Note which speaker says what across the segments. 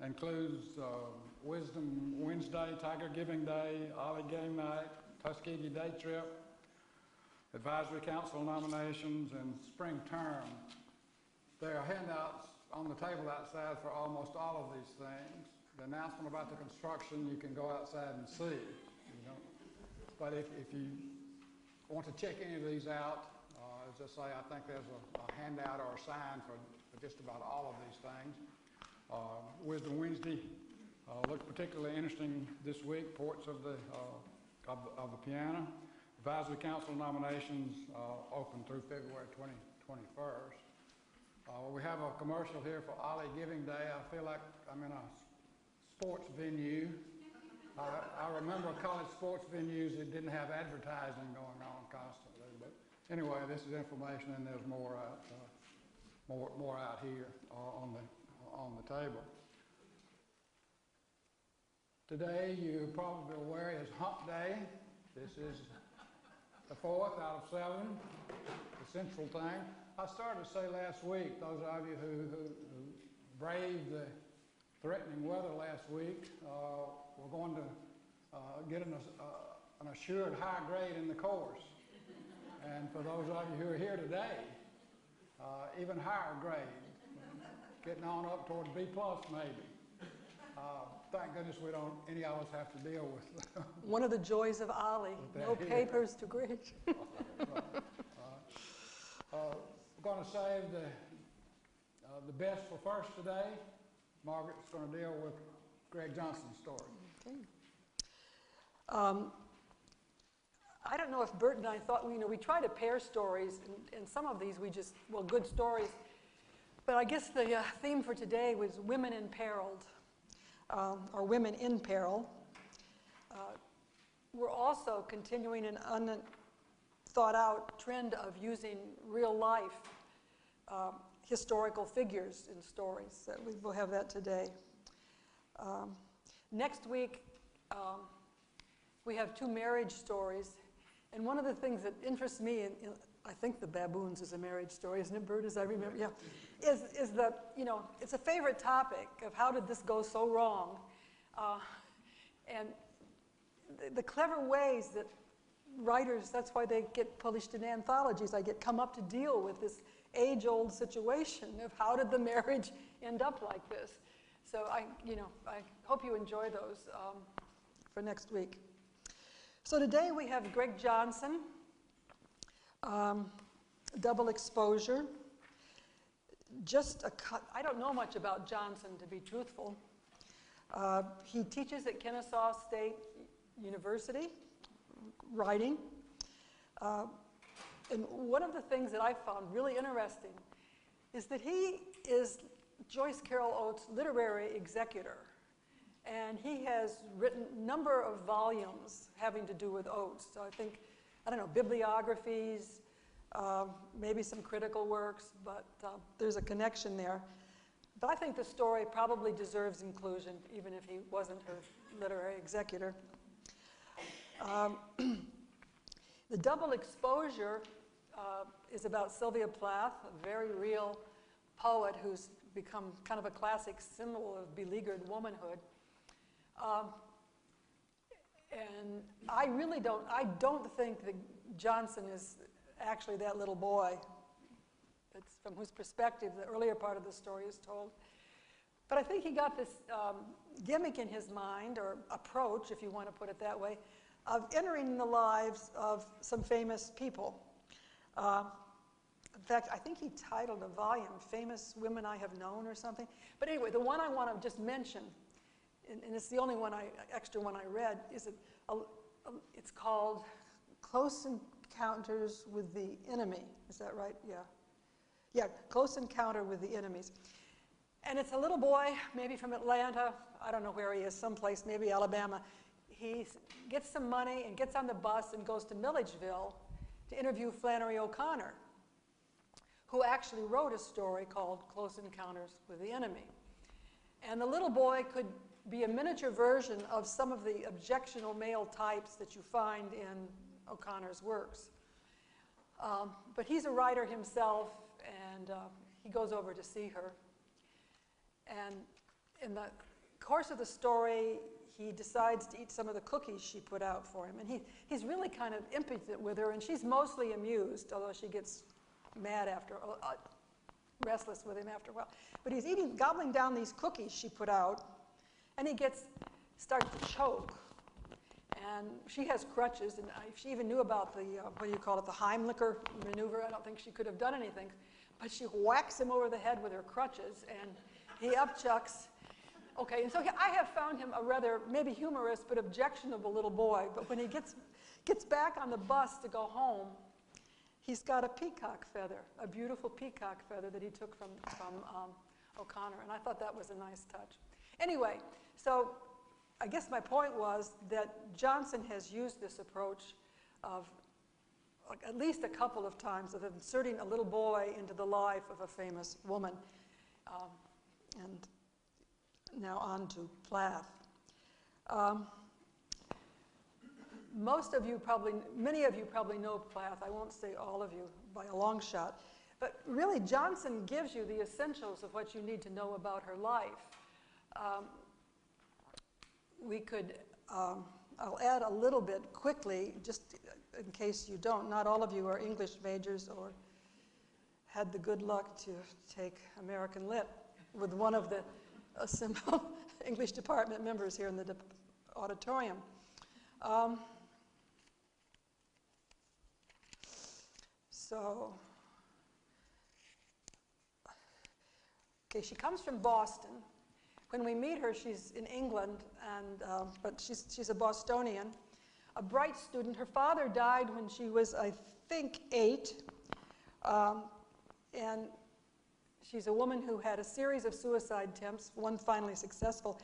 Speaker 1: Includes Wisdom Wednesday, Tiger Giving Day, Ollie Game Night, Tuskegee Day Trip, Advisory Council nominations, and spring term. There are handouts on the table outside for almost all of these things. The announcement about the construction, you can go outside and see. But if you want to check any of these out, as I say, I think there's a handout or a sign for just about all of these things. Wisdom Wednesday looked particularly interesting this week. Ports of the Piano. Advisory Council nominations open through February 21st. We have a commercial here for Ollie Giving Day. I feel like I'm in a sports venue. I remember college sports venues that didn't have advertising going on constantly. But anyway, this is information, and there's more out here on the table. Today, you're probably aware, is Hump Day. This is the 4th out of 7, the central thing. I started to say last week, those of you who braved the threatening weather last week, we're going to get an assured high grade in the course. And for those of you who are here today, even higher grade, getting on up toward B+ maybe. Thank goodness we don't, any of us have to deal with
Speaker 2: one of the joys of Ollie, no papers to grade.
Speaker 1: We're going to save the best for first today. Margaret's going to deal with Greg Johnson's story.
Speaker 2: Okay. I don't know if Bert and I thought, we try to pair stories, and some of these we just, good stories. But I guess the theme for today was women imperiled, or women in peril. We're also continuing an unthought out trend of using real life historical figures in stories. We will have that today. Next week, we have 2 marriage stories. And one of the things that interests me, I think the baboons is a marriage story, isn't it, Bert, as I remember? Yeah. Is that, it's a favorite topic of how did this go so wrong? And the clever ways that writers, that's why they get published in anthologies, come up to deal with this age-old situation of how did the marriage end up like this? So I hope you enjoy those for next week. So today we have Greg Johnson, Double Exposure. I don't know much about Johnson, to be truthful. He teaches at Kennesaw State University, writing. And one of the things that I found really interesting is that he is Joyce Carol Oates' literary executor. And he has written a number of volumes having to do with Oates. So I don't know, bibliographies, maybe some critical works, but there's a connection there. But I think the story probably deserves inclusion, even if he wasn't her literary executor. The Double Exposure is about Sylvia Plath, a very real poet who's become kind of a classic symbol of beleaguered womanhood. And I don't think that Johnson is actually that little boy. That's from whose perspective the earlier part of the story is told. But I think he got this gimmick in his mind, or approach, if you want to put it that way, of entering the lives of some famous people. In fact, I think he titled a volume, Famous Women I Have Known or something. But anyway, the one I want to just mention, and it's the only extra one I read, is it's called Close Encounters with the Enemy. Is that right? Yeah. Yeah, Close Encounter with the Enemies. And it's a little boy, maybe from Atlanta, I don't know where he is, someplace, maybe Alabama. He gets some money and gets on the bus and goes to Milledgeville to interview Flannery O'Connor, who actually wrote a story called Close Encounters with the Enemy. And the little boy could be a miniature version of some of the objectionable male types that you find in O'Connor's works. But he's a writer himself, and he goes over to see her. And in the course of the story, he decides to eat some of the cookies she put out for him. And he's really kind of impotent with her, and she's mostly amused, although she gets mad after, restless with him after a while. But he's gobbling down these cookies she put out, and he starts to choke. And she has crutches, and if she even knew about the, what do you call it, the Heimlicher maneuver, I don't think she could have done anything. But she whacks him over the head with her crutches, and he upchucks. Okay, and so I have found him a rather, maybe humorous, but objectionable little boy. But when he gets back on the bus to go home, he's got a peacock feather, a beautiful peacock feather that he took from O'Connor, and I thought that was a nice touch. Anyway, so I guess my point was that Johnson has used this approach of at least a couple of times of inserting a little boy into the life of a famous woman. And now on to Plath. Many of you probably know Plath. I won't say all of you by a long shot. But really, Johnson gives you the essentials of what you need to know about her life. I'll add a little bit quickly, just in case you don't. Not all of you are English majors or had the good luck to take American Lit with one of the assembled English department members here in the auditorium. Okay, she comes from Boston. When we meet her, she's in England, but she's a Bostonian, a bright student. Her father died when she was, I think, 8, and she's a woman who had a series of suicide attempts, one finally successful,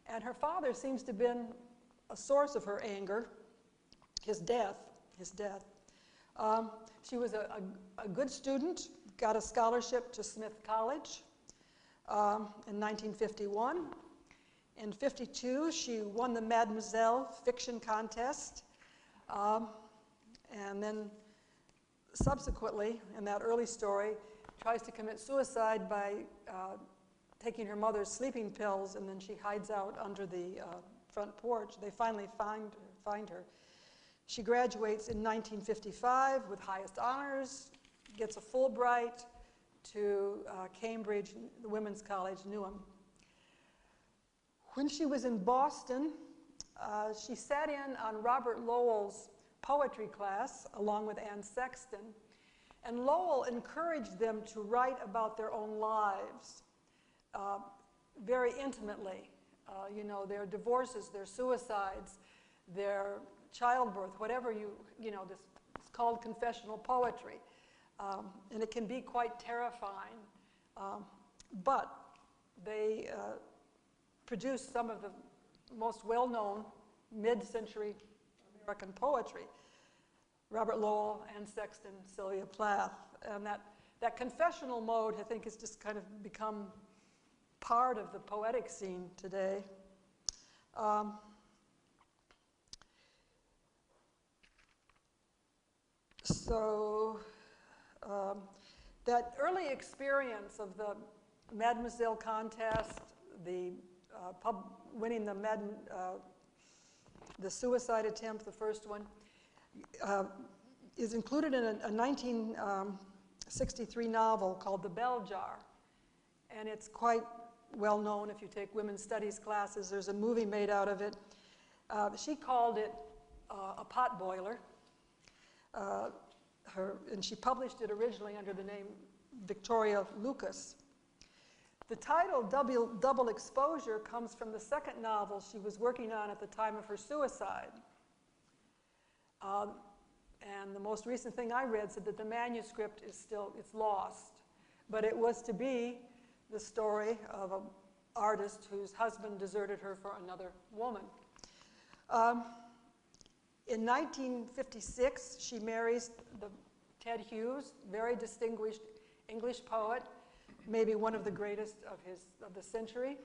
Speaker 2: and her father seems to have been a source of her anger, his death. She was a good student, got a scholarship to Smith College in 1951. In 52, she won the Mademoiselle fiction contest, and then subsequently, in that early story, tries to commit suicide by taking her mother's sleeping pills, and then she hides out under the front porch. They finally find her. She graduates in 1955 with highest honors, gets a Fulbright to Cambridge, the Women's College, Newham. When she was in Boston, she sat in on Robert Lowell's poetry class along with Anne Sexton, and Lowell encouraged them to write about their own lives very intimately. You know, their divorces, their suicides, their childbirth, whatever it's called confessional poetry. And it can be quite terrifying. But they produced some of the most well-known mid-century American poetry. Robert Lowell, Anne Sexton, Sylvia Plath. And that confessional mode, I think, has just kind of become part of the poetic scene today. That early experience of the Mademoiselle contest, the winning the suicide attempt, the first one, is included in a 1963 novel called The Bell Jar. And it's quite well known if you take women's studies classes. There's a movie made out of it. She called it a pot boiler. And she published it originally under the name Victoria Lucas. The title, Double Exposure, comes from the second novel she was working on at the time of her suicide. And the most recent thing I read said that the manuscript is it's lost. But it was to be the story of an artist whose husband deserted her for another woman. In 1956, she marries Ted Hughes, very distinguished English poet, maybe one of the greatest of the century.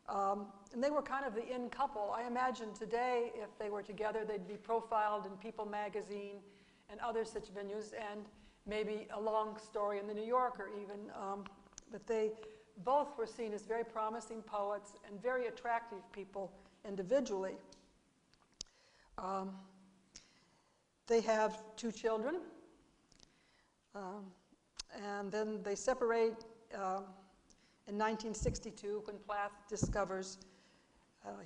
Speaker 2: And they were kind of the in couple. I imagine today, if they were together, they'd be profiled in People magazine and other such venues, and maybe a long story in the New Yorker even. But they both were seen as very promising poets and very attractive people individually. They have 2 children, and then they separate in 1962 when Plath discovers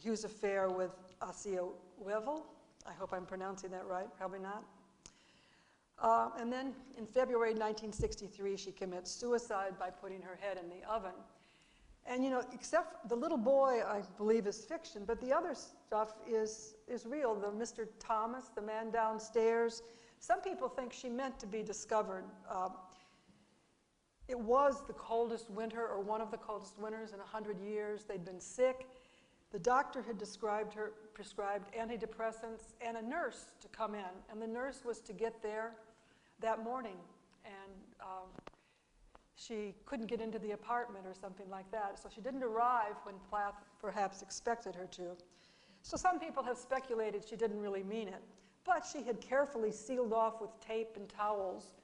Speaker 2: Hugh's affair with Assia Wevel. I hope I'm pronouncing that right, probably not. And then in February 1963, she commits suicide by putting her head in the oven. And you know, except the little boy, I believe, is fiction, but the other stuff is real. The Mr. Thomas, the man downstairs, some people think she meant to be discovered. It was the coldest winter, or one of the coldest winters in 100 years. They'd been sick. The doctor had prescribed antidepressants and a nurse to come in. And the nurse was to get there that morning. And she couldn't get into the apartment or something like that. So she didn't arrive when Plath perhaps expected her to. So some people have speculated she didn't really mean it. But she had carefully sealed off with tape and towels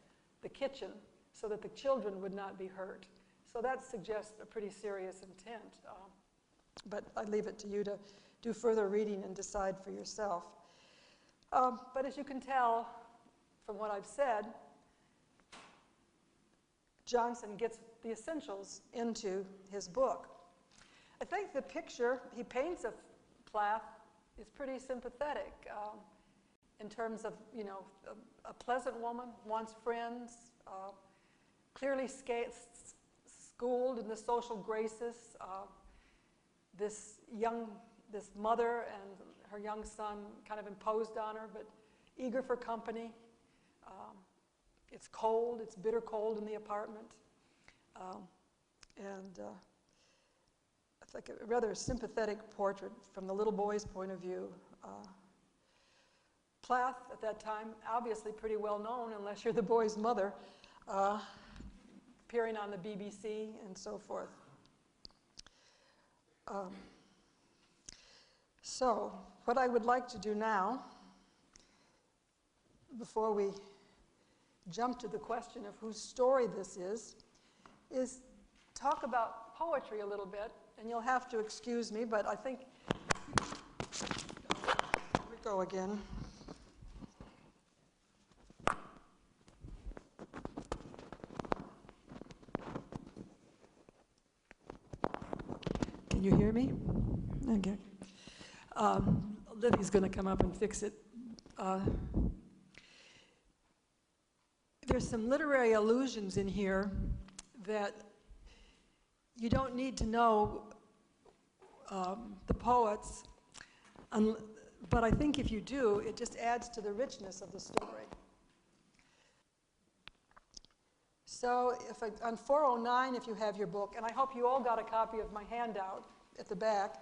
Speaker 2: the kitchen so that the children would not be hurt. So that suggests a pretty serious intent. But I leave it to you to do further reading and decide for yourself. But as you can tell from what I've said, Johnson gets the essentials into his book. I think the picture he paints of Plath is pretty sympathetic in terms of, you know, a pleasant woman, wants friends, clearly schooled in the social graces. This mother and her young son kind of imposed on her, but eager for company. It's cold, it's bitter cold in the apartment. It's like a rather sympathetic portrait from the little boy's point of view. Plath, at that time, obviously pretty well known, unless you're the boy's mother, appearing on the BBC and so forth. So, what I would like to do now, before we jump to the question of whose story this is talk about poetry a little bit, and you'll have to excuse me, but I think, here we go again. Can you hear me? Okay. Livy's going to come up and fix it. There's some literary allusions in here that you don't need to know the poets, but I think if you do, it just adds to the richness of the story. So on 409, if you have your book, and I hope you all got a copy of my handout at the back,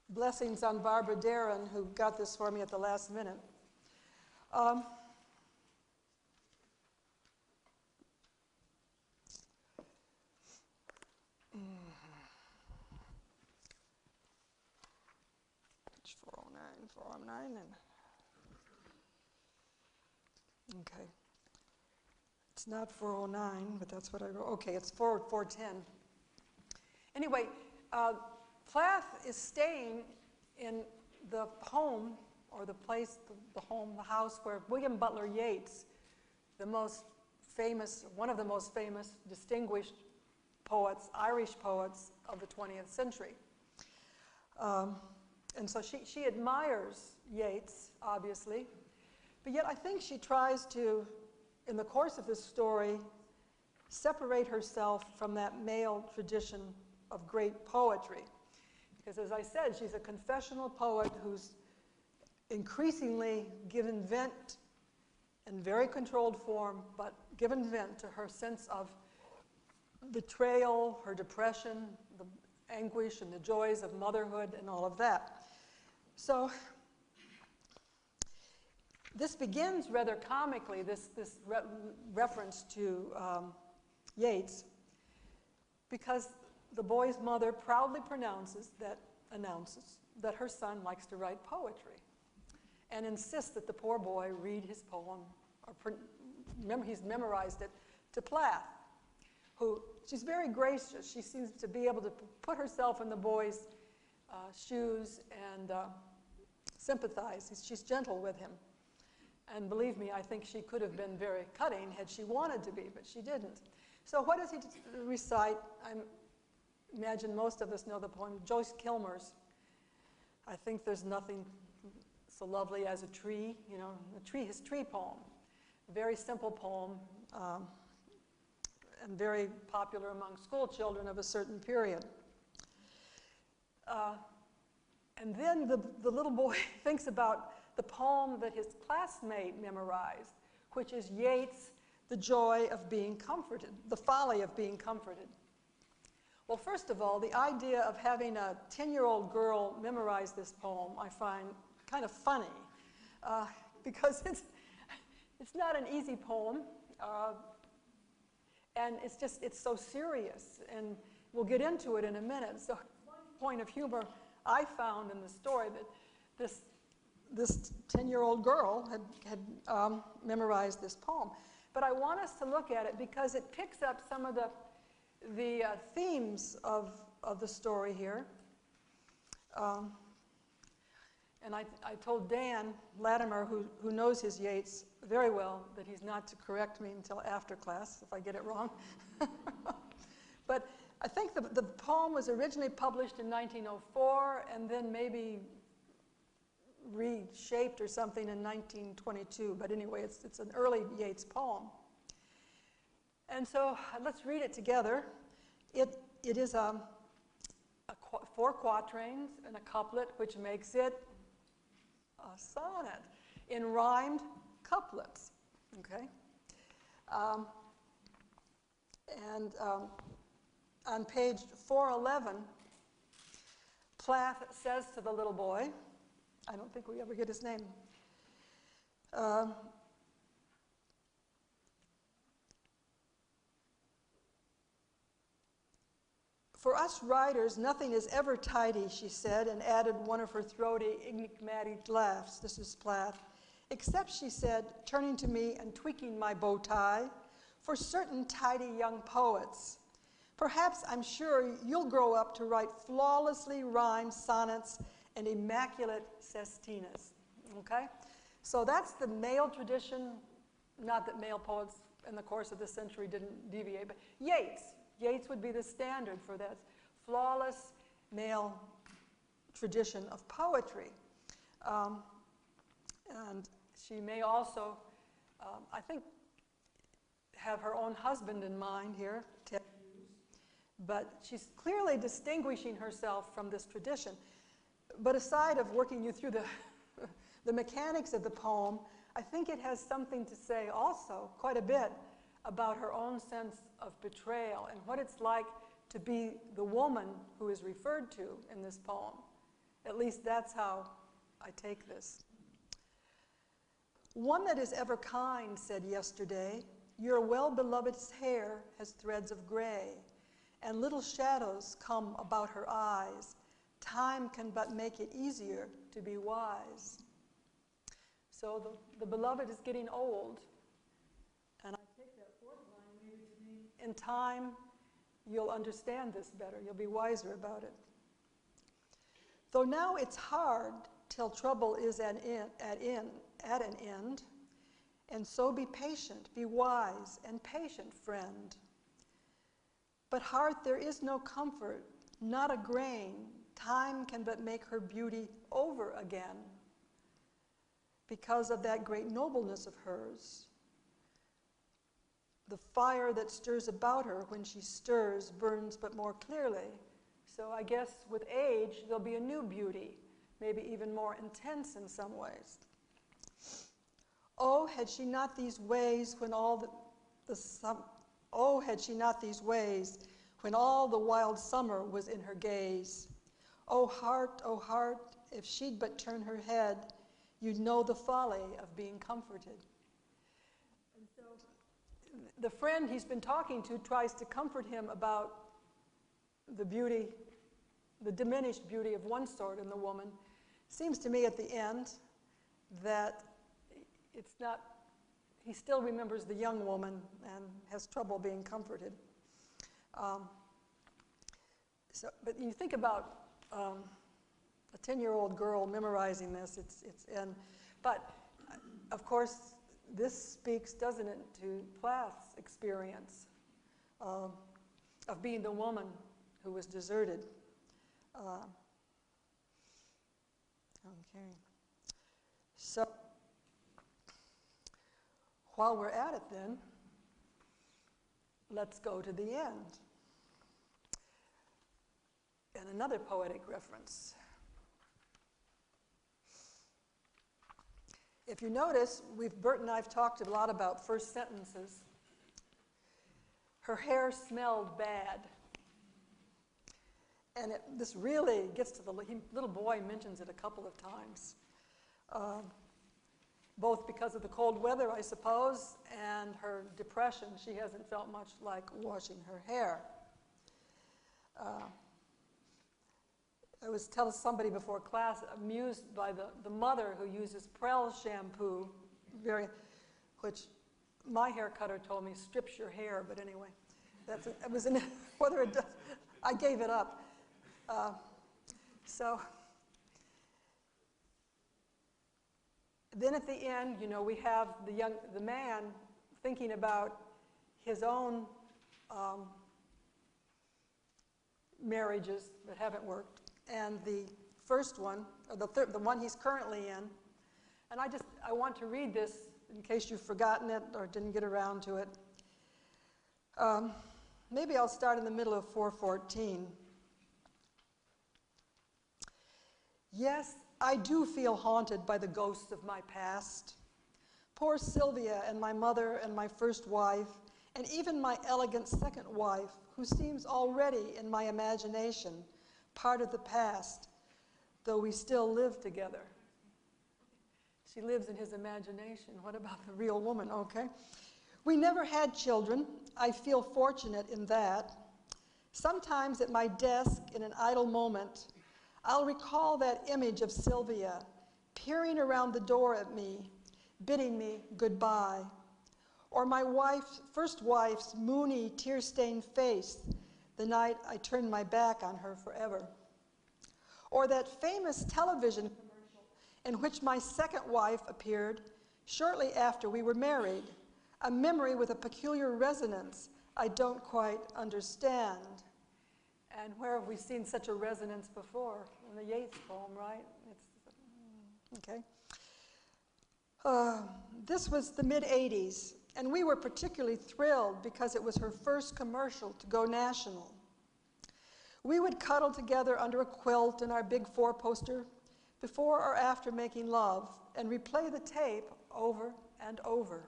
Speaker 2: blessings on Barbara Darren, who got this for me at the last minute. Page 409, and okay. It's not 409, but that's what I wrote. Okay, it's 410. Anyway, Plath is staying in the home, or the place, the house where William Butler Yeats, the most famous, one of the most famous, distinguished poets, Irish poets of the 20th century. And so she admires Yeats, obviously, but yet I think she tries to, in the course of this story, separate herself from that male tradition of great poetry. Because as I said, she's a confessional poet who's increasingly given vent in very controlled form, but given vent to her sense of betrayal, her depression, the anguish and the joys of motherhood and all of that. So this begins rather comically, this reference to Yeats, because the boy's mother proudly announces that her son likes to write poetry and insists that the poor boy read his poem, or he's memorized it, to Plath, she's very gracious. She seems to be able to put herself in the boy's shoes and sympathize. She's gentle with him. And believe me, I think she could have been very cutting had she wanted to be, but she didn't. So what does he recite? I imagine most of us know the poem, Joyce Kilmer's. I think there's nothing so lovely as a tree, you know, his tree poem. A very simple poem, and very popular among school children of a certain period. And then the little boy thinks about the poem that his classmate memorized, which is Yeats' The Joy of Being Comforted, The Folly of Being Comforted. Well, first of all, the idea of having a 10-year-old girl memorize this poem I find kind of funny, because it's not an easy poem, and it's so serious, and we'll get into it in a minute. So one point of humor I found in the story that this 10-year-old girl had memorized this poem. But I want us to look at it because it picks up some of the themes of the story here. And I told Dan Latimer, who knows his Yeats very well, that he's not to correct me until after class if I get it wrong. But I think the poem was originally published in 1904 and then maybe reshaped or something in 1922. But anyway, it's an early Yeats poem. And so let's read it together. It is 4 quatrains and a couplet, which makes it a sonnet in rhymed couplets, okay? On page 411, Plath says to the little boy, I don't think we ever get his name, for us writers, nothing is ever tidy, she said, and added one of her throaty, enigmatic laughs. This is Plath. Except, she said, turning to me and tweaking my bow tie, for certain tidy young poets. Perhaps, I'm sure, you'll grow up to write flawlessly rhymed sonnets and immaculate sestinas. Okay? So that's the male tradition. Not that male poets in the course of the century didn't deviate, but Yeats would be the standard for that flawless male tradition of poetry. And she may also, I think, have her own husband in mind here, Ted Hughes, but she's clearly distinguishing herself from this tradition. But aside of working you through the mechanics of the poem, I think it has something to say also, quite a bit, about her own sense of betrayal and what it's like to be the woman who is referred to in this poem. At least that's how I take this. One that is ever kind said yesterday, your well-beloved's hair has threads of gray, and little shadows come about her eyes. Time can but make it easier to be wise. So the beloved is getting old, and I take that fourth line maybe to mean in time you'll understand this better, you'll be wiser about it. Though now it's hard till trouble is at an end, and so be patient, be wise and patient, friend. But heart, there is no comfort, not a grain. Time can but make her beauty over again because of that great nobleness of hers. The fire that stirs about her when she stirs burns but more clearly. So I guess with age, there'll be a new beauty, maybe even more intense in some ways. Oh, had she not these ways when had she not these ways when all the wild summer was in her gaze. Oh heart, if she'd but turn her head, you'd know the folly of being comforted. And so the friend he's been talking to tries to comfort him about the beauty, the diminished beauty of one sort in the woman. Seems to me at the end that it's not, he still remembers the young woman and has trouble being comforted. But you think about a 10-year-old girl memorizing this, but of course, this speaks, doesn't it, to Plath's experience of being the woman who was deserted. Okay. So, while we're at it then, let's go to the end. And another poetic reference. If you notice, Bert and I have talked a lot about first sentences. Her hair smelled bad. And this really gets to the little boy mentions it a couple of times, both because of the cold weather, I suppose, and her depression. She hasn't felt much like washing her hair. I was telling somebody before class, amused by the mother who uses Prell shampoo, which my hair cutter told me strips your hair, but anyway, whether it does, I gave it up. So then at the end, you know, we have the man thinking about his own marriages that haven't worked. And the first one, or the one he's currently in, and I want to read this in case you've forgotten it or didn't get around to it. Maybe I'll start in the middle of 414. Yes, I do feel haunted by the ghosts of my past. Poor Sylvia and my mother and my first wife, and even my elegant second wife, who seems already in my imagination part of the past, though we still live together. She lives in his imagination. What about the real woman? Okay. We never had children. I feel fortunate in that. Sometimes at my desk in an idle moment, I'll recall that image of Sylvia peering around the door at me, bidding me goodbye, or my first wife's moony, tear-stained face the night I turned my back on her forever, or that famous television commercial in which my second wife appeared shortly after we were married, a memory with a peculiar resonance I don't quite understand. And where have we seen such a resonance before? In the Yeats poem, right? Okay. This was the mid-'80s, and we were particularly thrilled because it was her first commercial to go national. We would cuddle together under a quilt in our big 4-poster before or after making love and replay the tape over and over.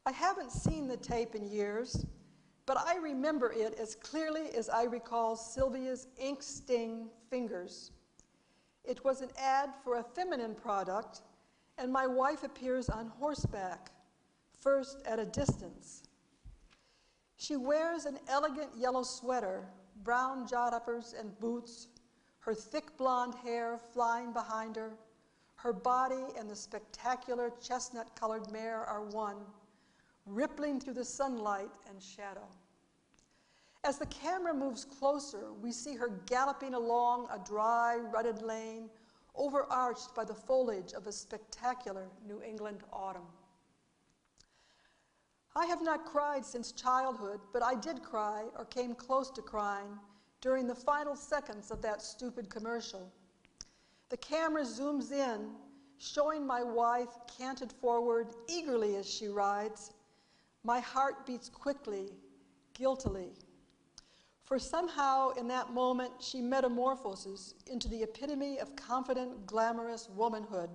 Speaker 2: I haven't seen the tape in years, but I remember it as clearly as I recall Sylvia's ink-stained fingers. It was an ad for a feminine product, and my wife appears on horseback, first at a distance. She wears an elegant yellow sweater, brown jod-uppers and boots, her thick blonde hair flying behind her. Her body and the spectacular chestnut-colored mare are one, rippling through the sunlight and shadow. As the camera moves closer, we see her galloping along a dry, rutted lane, overarched by the foliage of a spectacular New England autumn. I have not cried since childhood, but I did cry, or came close to crying, during the final seconds of that stupid commercial. The camera zooms in, showing my wife canted forward eagerly as she rides. My heart beats quickly, guiltily. For somehow in that moment she metamorphoses into the epitome of confident, glamorous womanhood,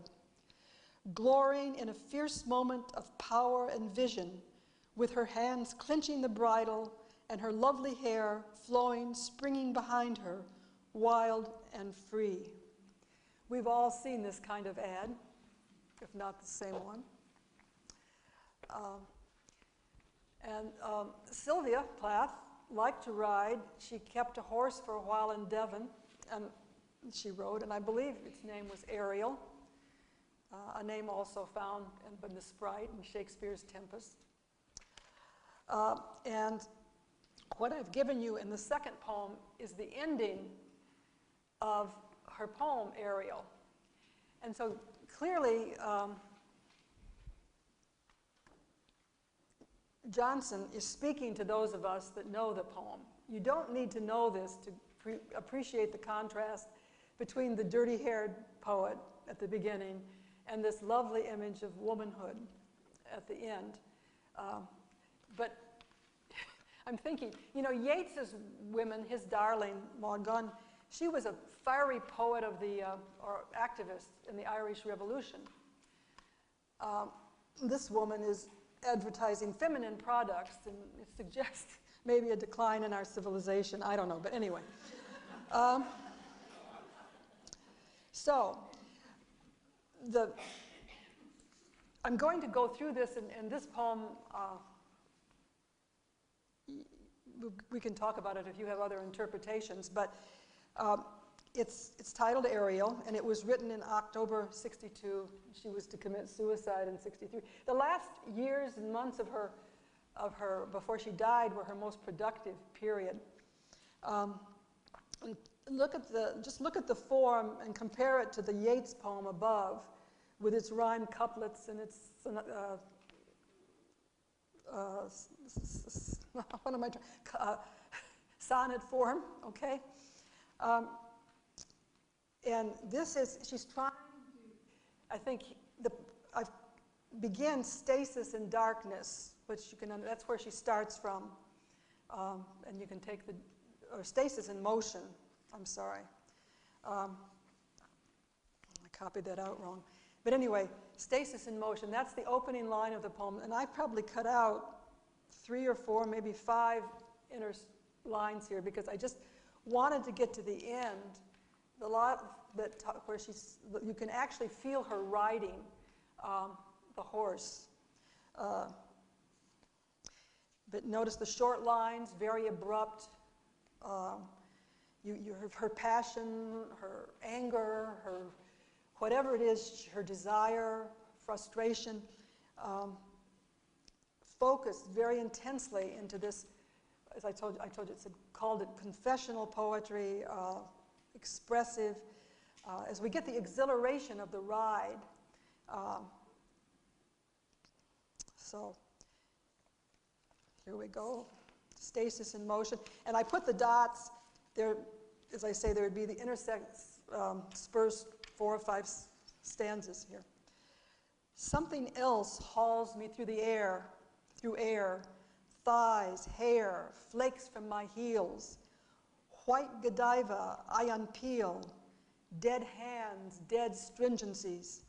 Speaker 2: glorying in a fierce moment of power and vision, with her hands clenching the bridle and her lovely hair flowing, springing behind her, wild and free. We've all seen this kind of ad, if not the same one. Sylvia Plath liked to ride. She kept a horse for a while in Devon, and she rode, and I believe its name was Ariel, a name also found in The Sprite in Shakespeare's Tempest. And what I've given you in the second poem is the ending of her poem, Ariel. And so clearly, Johnson is speaking to those of us that know the poem. You don't need to know this to appreciate the contrast between the dirty-haired poet at the beginning and this lovely image of womanhood at the end. But I'm thinking, you know, Yeats's women, his darling, Maud Gonne, she was a fiery poet of the, or activist in the Irish Revolution. This woman is advertising feminine products, and it suggests maybe a decline in our civilization. I don't know, but anyway. So, I'm going to go through this, and this poem, we can talk about it if you have other interpretations, but it's titled Ariel, and it was written in October '62. She was to commit suicide in '63. The last years and months of her before she died were her most productive period. And just look at the form and compare it to the Yeats poem above, with its rhymed couplets and its what am I trying? Sonnet form, okay? And this is, she's trying to, I think, I've began stasis in darkness, which you can, that's where she starts from. And you can take or stasis in motion, I'm sorry. I copied that out wrong. But anyway, stasis in motion, that's the opening line of the poem, and I probably cut out 3 or 4, maybe 5 inner lines here because I just wanted to get to the end, the lot where you can actually feel her riding the horse. But notice the short lines, very abrupt. Her passion, her anger, her whatever it is, her desire, frustration, focused very intensely into this, as I told you, called it confessional poetry, expressive. As we get the exhilaration of the ride, so here we go, stasis in motion. And I put the dots there, as I say, there would be the interspersed 4 or 5 stanzas here. Something else hauls me through air, thighs, hair, flakes from my heels, white Godiva I unpeel, dead hands, dead stringencies,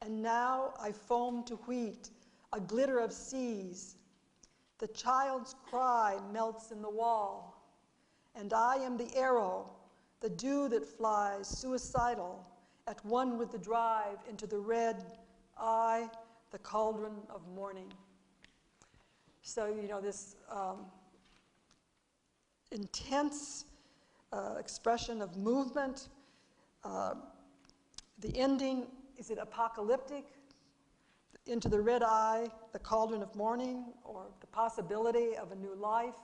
Speaker 2: and now I foam to wheat, a glitter of seas. The child's cry melts in the wall, and I am the arrow, the dew that flies, suicidal, at one with the drive into the red eye, the cauldron of morning. So, you know, this intense expression of movement. The ending, is it apocalyptic? Into the red eye, the cauldron of morning, or the possibility of a new life?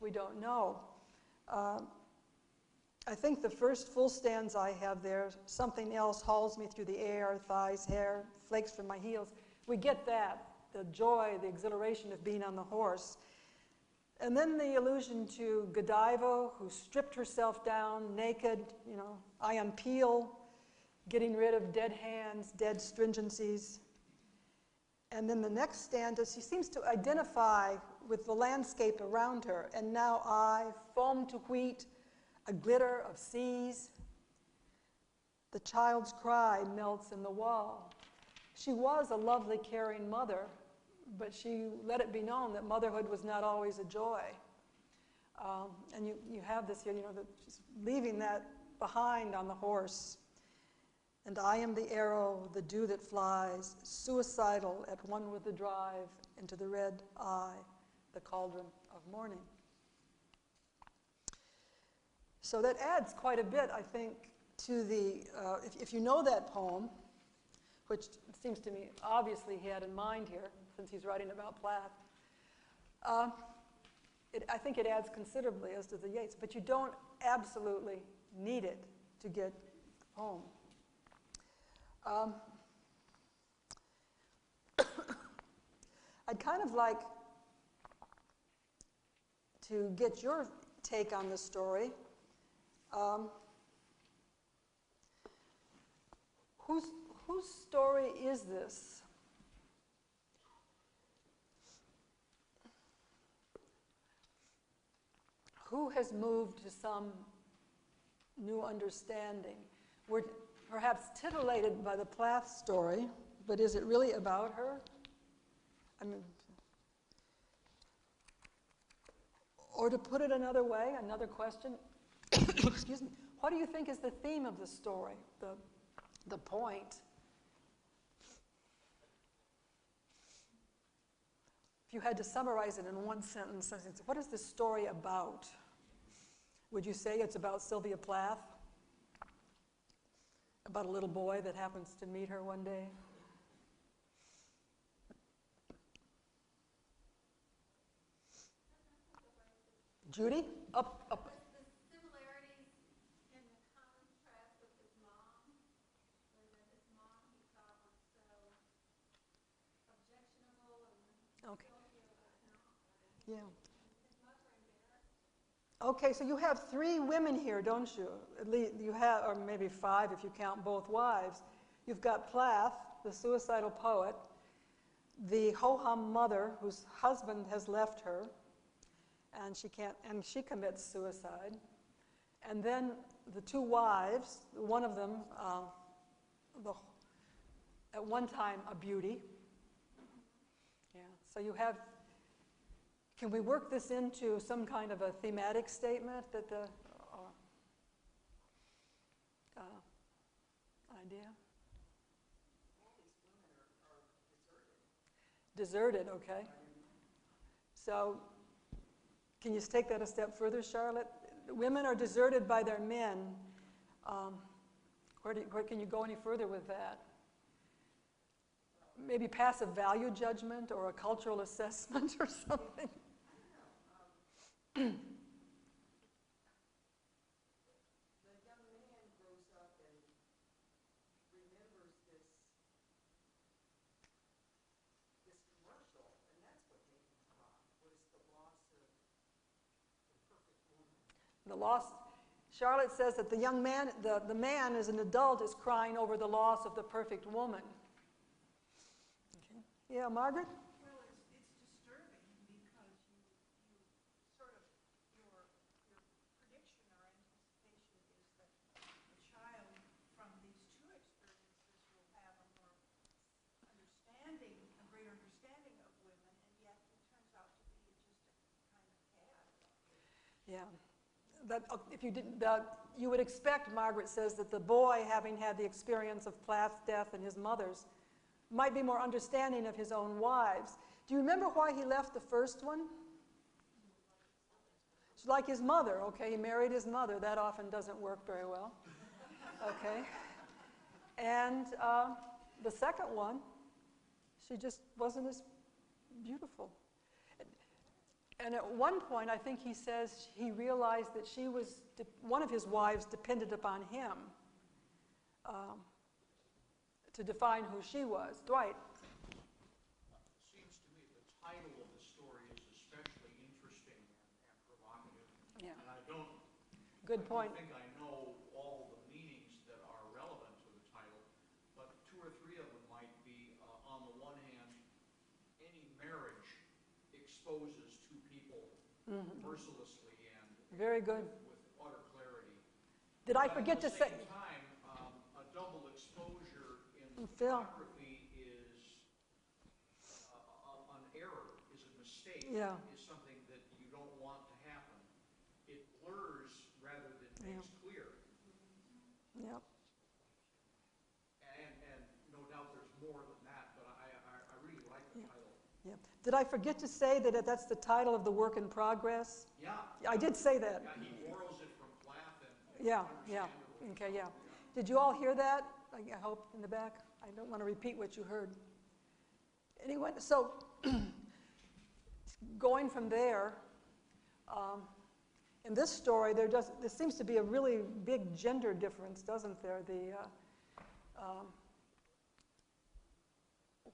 Speaker 2: We don't know. I think the first full stanza I have there, something else hauls me through the air, thighs, hair, flakes from my heels. We get that, the joy, the exhilaration of being on the horse. And then the allusion to Godiva, who stripped herself down naked, you know, I unpeel, getting rid of dead hands, dead stringencies. And then the next stanza, she seems to identify with the landscape around her. And now I foam to wheat, a glitter of seas. The child's cry melts in the wall. She was a lovely, caring mother, but she let it be known that motherhood was not always a joy. And you have this here, you know, that she's leaving that behind on the horse. And I am the arrow, the dew that flies, suicidal at one with the drive into the red eye, the cauldron of morning. So that adds quite a bit, I think, to the, if you know that poem, which it seems to me obviously he had in mind here, since he's writing about Plath, I think it adds considerably, as does the Yeats, but you don't absolutely need it to get home. I'd kind of like to get your take on the story. Whose story is this? Who has moved to some new understanding? We're perhaps titillated by the Plath story, but is it really about her? I mean, or to put it another way, another question, excuse me, what do you think is the theme of the story, the point? If you had to summarize it in one sentence, what is this story about? Would you say it's about Sylvia Plath? About a little boy that happens to meet her one day? Judy? Up.
Speaker 3: The similarities in the contrast of his mom, or that his mom he thought was so objectionable and
Speaker 2: Okay.
Speaker 3: Sylvia was not.
Speaker 2: Yeah.
Speaker 3: His mother embarrassed.
Speaker 2: Okay, so you have 3 women here, don't you? At least you have, or maybe 5 if you count both wives. You've got Plath, the suicidal poet, the ho-hum mother whose husband has left her, and she commits suicide. And then the 2 wives, one of them, at one time a beauty. Yeah, so you have. Can we work this into some kind of a thematic statement that the idea?
Speaker 4: All these women are deserted.
Speaker 2: Deserted, okay. So can you take that a step further, Charlotte? Women are deserted by their men. Where can you go any further with that? Maybe passive value judgment or a cultural assessment or something?
Speaker 4: The young man grows up and remembers this commercial, and that's what made him cry, was the loss of the perfect woman.
Speaker 2: The loss. Charlotte says that the young man, the man as an adult, is crying over the loss of the perfect woman. Okay. Yeah, Margaret?
Speaker 5: Well, it's disturbing because you sort of, your prediction or anticipation is that the child from these 2 experiences will have a more understanding, a greater understanding of women, and yet it turns out to be just a kind of cad.
Speaker 2: Yeah. If you didn't, you would expect, Margaret says, that the boy, having had the experience of Plath's death and his mother's, might be more understanding of his own wives. Do you remember why he left the first one? It's like his mother, okay? He married his mother. That often doesn't work very well, okay? And the second one, she just wasn't as beautiful. And at one point, I think he says he realized that she was, one of his wives depended upon him to define who she was. Dwight?
Speaker 6: It seems to me the title of the story is especially interesting and provocative.
Speaker 2: Yeah.
Speaker 6: And I don't
Speaker 2: Good point.
Speaker 6: think I know all the meanings that are relevant to the title, but 2 or 3 of them might be, on the one hand, any marriage exposes 2 people mercilessly and
Speaker 2: Very good.
Speaker 6: with utter clarity.
Speaker 2: Did I
Speaker 6: But
Speaker 2: forget to say?
Speaker 6: At the same time, a double exposure in
Speaker 2: Phil.
Speaker 6: photography is an error, is a mistake,
Speaker 2: Yeah.
Speaker 6: is something that you don't want to happen. It blurs rather than makes clear.
Speaker 2: Yep.
Speaker 6: And no doubt there's more than that, but I really like the title.
Speaker 2: Yeah. Did I forget to say that that's the title of the work in progress?
Speaker 6: Yeah.
Speaker 2: I did say that.
Speaker 6: Yeah, he borrows it from Plath and
Speaker 2: Yeah, yeah. Okay, yeah. Did you all hear that? I hope in the back. I don't want to repeat what you heard. Anyone? So, going from there, in this story, there seems to be a really big gender difference, doesn't there?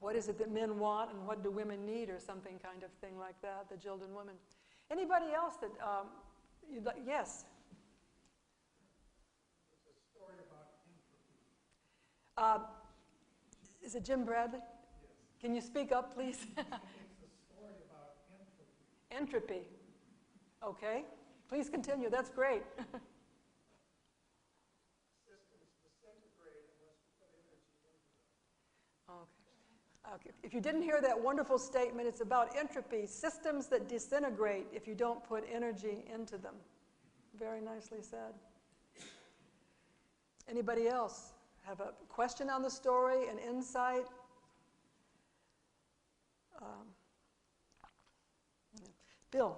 Speaker 2: What is it that men want and what do women need, or something kind of thing like that, the Jilden woman. Anybody else that, yes?
Speaker 1: It's a story about entropy.
Speaker 2: Is it Jim Bradley?
Speaker 1: Yes.
Speaker 2: Can you speak up, please?
Speaker 1: It's a story about entropy.
Speaker 2: Entropy. Okay. Please continue. That's great.
Speaker 1: Systems disintegrate unless we put energy into them.
Speaker 2: Okay. Okay. If you didn't hear that wonderful statement, it's about entropy, systems that disintegrate if you don't put energy into them. Very nicely said. Anybody else have a question on the story, an insight? Bill.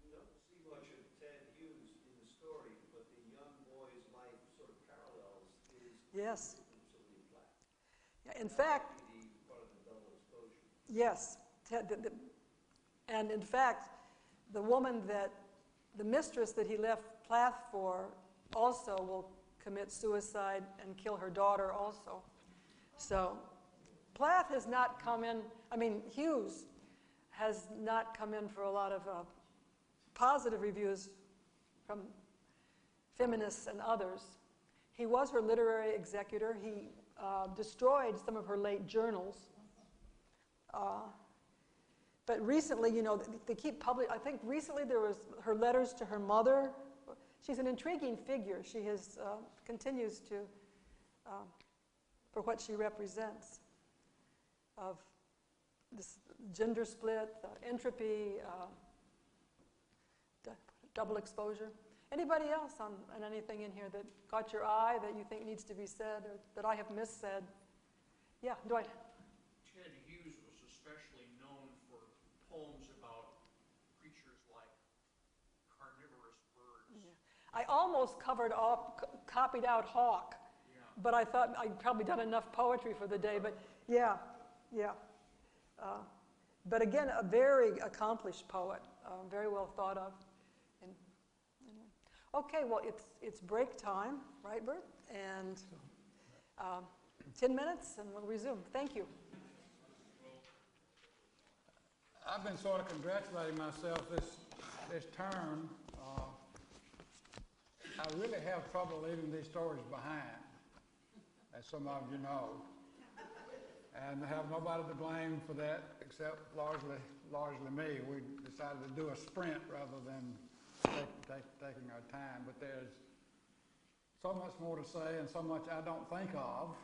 Speaker 7: You don't see much of Ted Hughes in the story, but the young boy's life sort of parallels his
Speaker 2: Yes.
Speaker 7: absolutely flat.
Speaker 2: Yeah, in fact,
Speaker 7: Part of the double exposure.
Speaker 2: yes. And in fact, the woman the mistress that he left Plath for also will commit suicide and kill her daughter also. So Plath has not come in, Hughes has not come in for a lot of positive reviews from feminists and others. He was her literary executor. He destroyed some of her late journals. But recently, they keep I think recently there was her letters to her mother. She's an intriguing figure. She continues to, for what she represents, of this gender split, entropy, double exposure. Anybody else on anything in here that caught your eye that you think needs to be said or that I have missaid? Yeah, Dwight.
Speaker 6: Ted Hughes was especially known for poems about creatures like carnivorous birds.
Speaker 2: Yeah. I almost copied out Hawk,
Speaker 6: Yeah.
Speaker 2: but I thought I'd probably done enough poetry for the day. But yeah. But again, a very accomplished poet, very well thought of. And, anyway. Okay, well, it's break time, right, Bert? And 10 minutes, and we'll resume. Thank you.
Speaker 1: I've been sort of congratulating myself this term. I really have trouble leaving these stories behind, as some of you know, and have nobody to blame for that except largely me. We decided to do a sprint rather than taking our time, but there's so much more to say and so much I don't think of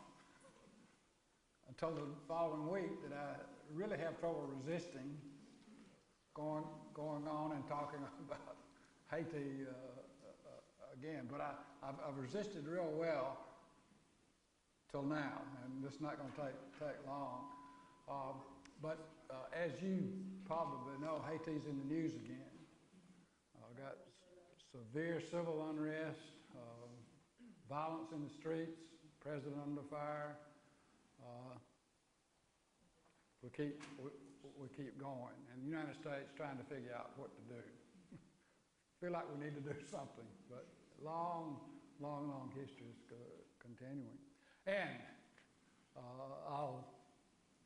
Speaker 1: until the following week that I really have trouble resisting going on and talking about Haiti again. But I've resisted real well till now, and it's not going to take long. But as you probably know, Haiti's in the news again. Got severe civil unrest, violence in the streets, president under fire. We keep going, and the United States trying to figure out what to do. Feel like we need to do something, but long history is continuing. And I'll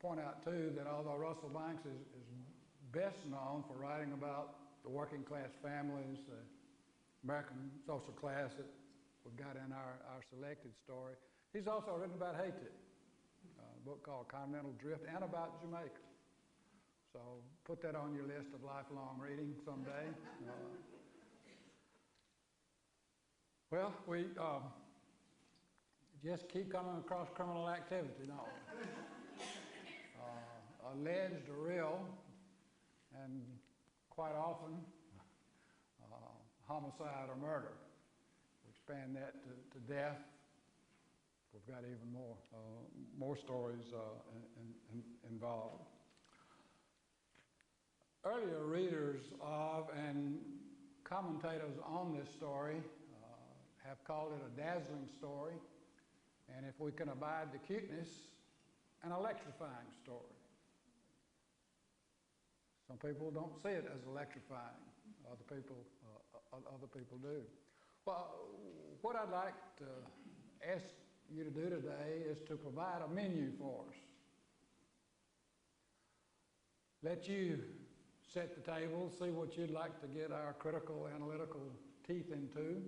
Speaker 1: point out too that although Russell Banks is best known for writing about the working class families, the American social class that we've got in our selected story, he's also written about Haiti, a book called Continental Drift, and about Jamaica. So put that on your list of lifelong reading someday. Well, we just keep coming across criminal activity, don't we? Alleged or real, and quite often homicide or murder. We expand that to death. We've got even more stories involved. Earlier readers of and commentators on this story have called it a dazzling story, and if we can abide the cuteness, an electrifying story. Some people don't see it as electrifying. Other people do. Well, what I'd like to ask you to do today is to provide a menu for us. Let you set the table, see what you'd like to get our critical, analytical teeth into.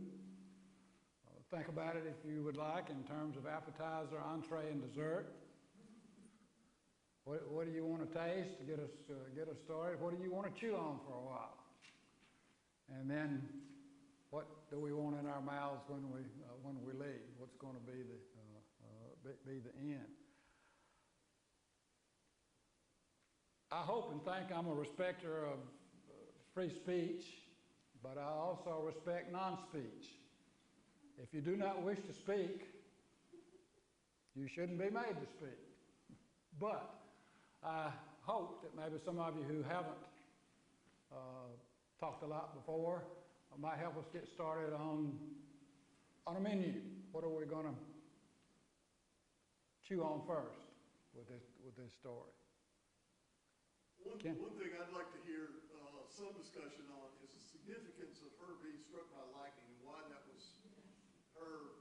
Speaker 1: Think about it, if you would like, in terms of appetizer, entree, and dessert. What do you want to taste to get us started? What do you want to chew on for a while? And then, what do we want in our mouths when we leave? What's going to be the end? I hope and think I'm a respecter of free speech, but I also respect non-speech. If you do not wish to speak, you shouldn't be made to speak. But I hope that maybe some of you who haven't talked a lot before might help us get started on a menu. What are we going to chew on first with this story?
Speaker 8: One thing I'd like to hear some discussion on is the significance of her being struck by lightning and why that was her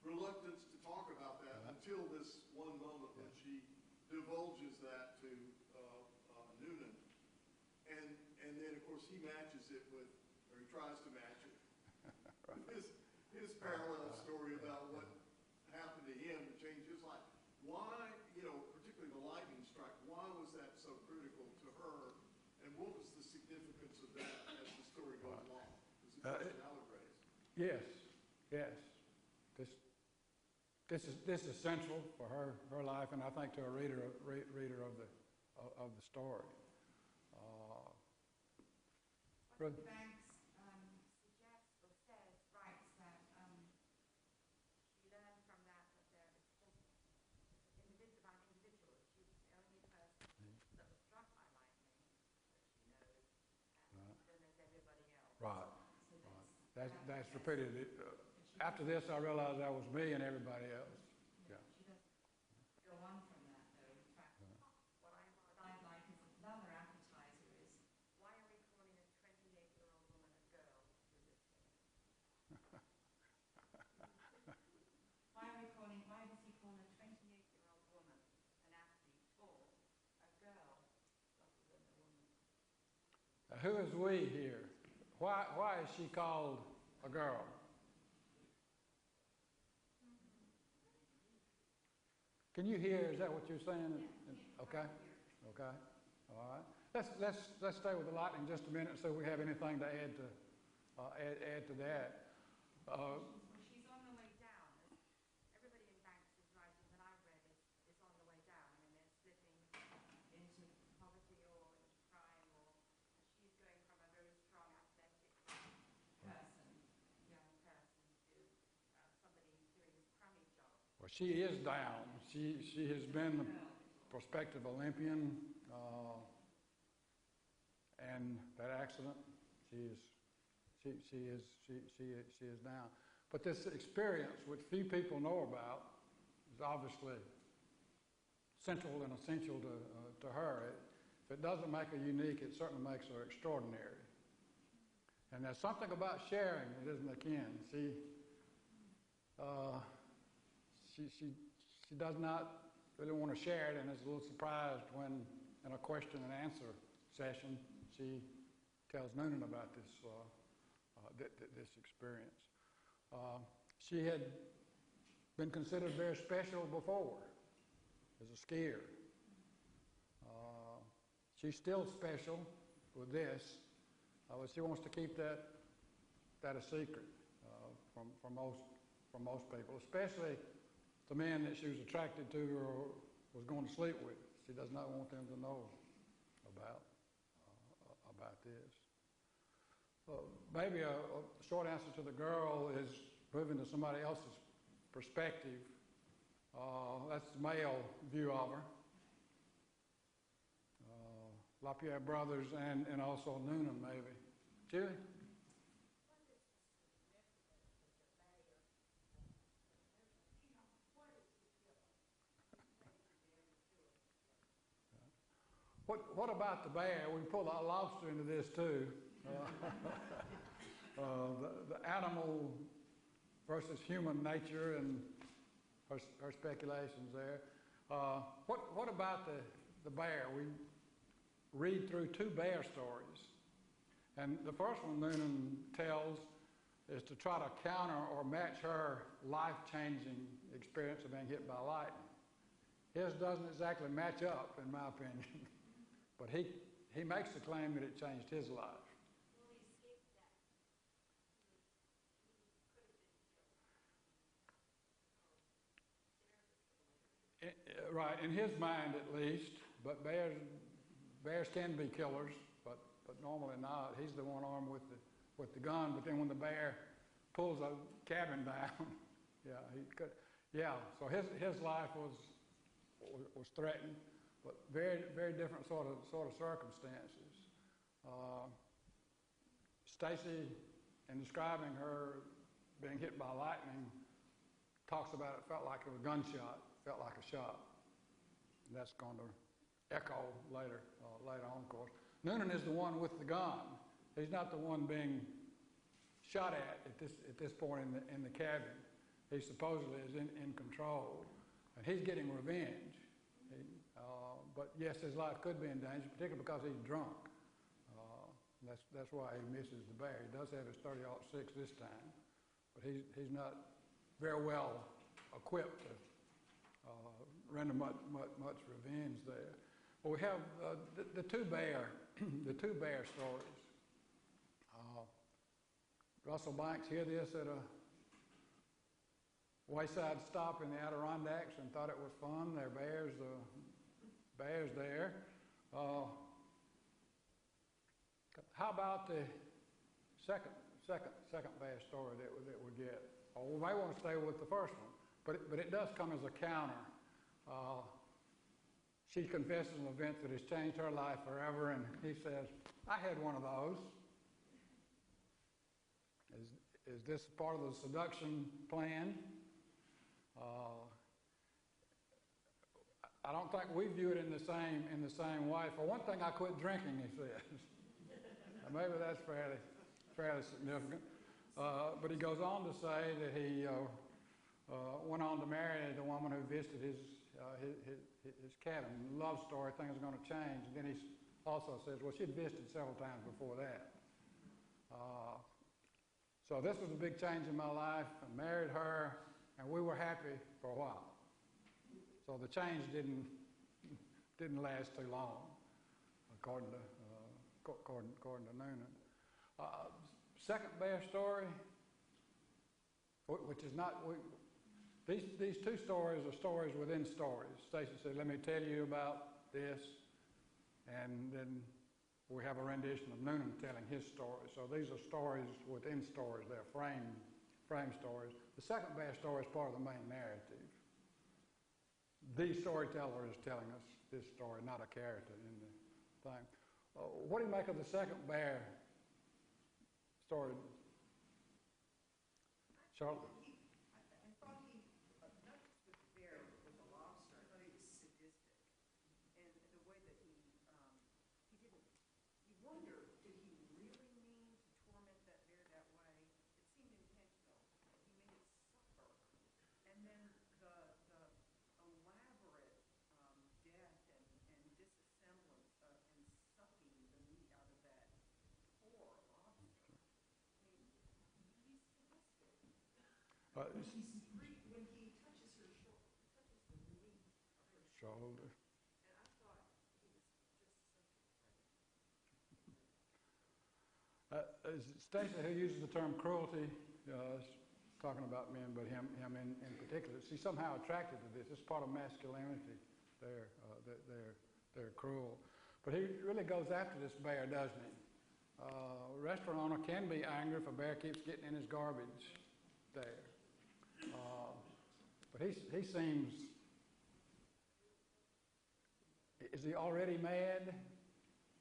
Speaker 8: reluctance to talk about that until this one moment when she divulges that to Noonan. And then, of course, he matches it with, or he tries to match it, with his parallel story about what happened to him to change his life. Why, particularly the lightning strike, why was that so critical to her? And what was the significance of that as the story goes along? Is the question I would raise.
Speaker 1: Yes. This is central for her life, and I think to a reader of the story.
Speaker 9: What Banks suggests or says, writes that she learned from that there is about individuals. She was the only person that was struck by lightning that she knows, and then there's everybody else.
Speaker 1: Right.
Speaker 9: So
Speaker 1: That's repeated. After this, I realized that was me and everybody else. Yeah.
Speaker 9: She doesn't go on from that, though. In fact, what I'd like is another appetizer is, why are we calling a 28-year-old woman a girl resisting? Why does he call a 28-year-old woman, an athlete, tall, a girl rather than a woman?
Speaker 1: Who is we here? Why is she called a girl? Can you hear? Is that what you're saying? Okay. All right. Let's stay with the lightning just a minute, so we have anything to add to that.
Speaker 9: She's on the way down. Everybody in Banks' writing that I've read is on the way down. I mean, they're slipping into poverty or into crime, and she's going from a very strong, athletic young person, to somebody doing this crummy job.
Speaker 1: Well, she is down. She has been a prospective Olympian, and that accident, she is down. But this experience, which few people know about, is obviously central and essential to her. If it doesn't make her unique, it certainly makes her extraordinary. And there's something about sharing that isn't akin. She does not really want to share it, and is a little surprised when, in a question and answer session, she tells Noonan about this experience. She had been considered very special before as a skier. She's still special with this, but she wants to keep that a secret from most people, especially the man that she was attracted to or was going to sleep with. She does not want them to know about this. Maybe a short answer to the girl is moving to somebody else's perspective. That's the male view of her. LaPierre Brothers and also Noonan, maybe. Julie? what about the bear? We pull a lobster into this too. The animal versus human nature and her speculations there. What about the bear? We read through 2 bear stories. And the first one Noonan tells is to try to counter or match her life-changing experience of being hit by lightning. His doesn't exactly match up, in my opinion. But he makes the claim that it changed his life.
Speaker 3: Well, he escaped that. He could have been killed.
Speaker 1: Right, in his mind at least, but bears can be killers, but normally not. He's the one armed with the gun, but then when the bear pulls a cabin down, yeah, he could. Yeah, so his life was threatened, but very, very different sort of circumstances. Stacy, in describing her being hit by lightning, talks about it felt like a gunshot, felt like a shot. And that's going to echo later on, of course. Noonan is the one with the gun. He's not the one being shot at this point in the cabin. He supposedly is in control, and he's getting revenge. But yes, his life could be in danger, particularly because he's drunk. That's why he misses the bear. He does have his .30-06 this time, but he's not very well equipped to render much revenge there. Well, we have the 2 bear stories. Russell Banks heard this at a wayside stop in the Adirondacks and thought it was fun. There are bears there. How about the second bear story that we get? Well, we may want to stay with the first one, but it does come as a counter. She confesses an event that has changed her life forever, and he says, I had one of those. Is this part of the seduction plan? I don't think we view it in the same way. For one thing, I quit drinking, he says. Maybe that's fairly significant. But he goes on to say that he went on to marry the woman who visited his cabin. Love story, things are going to change. And then he also says, well, she'd visited several times before that. So this was a big change in my life. I married her, and we were happy for a while. So the change didn't last too long, according to Noonan. Second bear story, which is not these 2 stories are stories within stories. Stacy said, "Let me tell you about this," and then we have a rendition of Noonan telling his story. So these are stories within stories. They're frame stories. The second bear story is part of the main narrative. The storyteller is telling us this story, not a character in the thing. What do you make of the second bear story, Charlotte?
Speaker 4: I thought he, not just with the bear, but with the lobster, I thought he was sadistic. And the way that he didn't, you wonder, did he really mean to torment that bear that way? It seemed intentional. He made it suffer. And then the elaborate death and disassemblance and sucking the meat out of that poor lobster. I mean, he's sadistic. When he touches her shoulder, touches the meat of her shoulder. And I thought he was just such a
Speaker 1: Stacy, who uses the term cruelty, talking about men, but him in particular, she's somehow attracted to this. It's part of masculinity. They're cruel. But he really goes after this bear, doesn't he? Restaurant owner can be angry if a bear keeps getting in his garbage there. But he seems, is he already mad?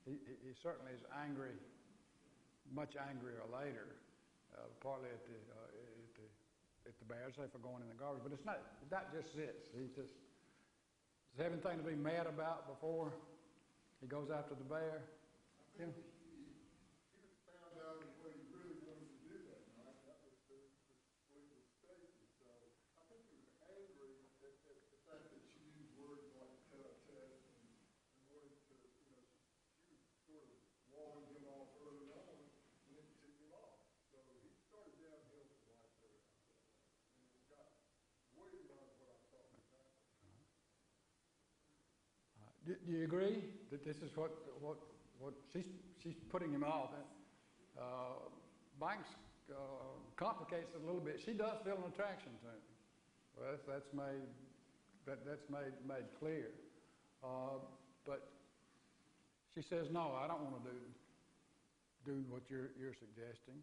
Speaker 1: He certainly is angry, much angrier later, partly at the bear, say, for going in the garbage. But it's not just this. Does he have anything to be mad about before he goes after the bear. Yeah.
Speaker 8: He was found out what he really wanted to do that night. That was to sleep with Stacy. So I think he was angry at the fact that she used words like tete-a-tete and wanted to, you know, she was sort of walling him off early on and then ticked him off. So he started downhill from right there. And it got way beyond what I thought was happening.
Speaker 1: Do you agree that this is what she's putting him off? Banks complicates it a little bit. She does feel an attraction to him. Well, that's made clear. But she says, no, I don't want to do what you're suggesting.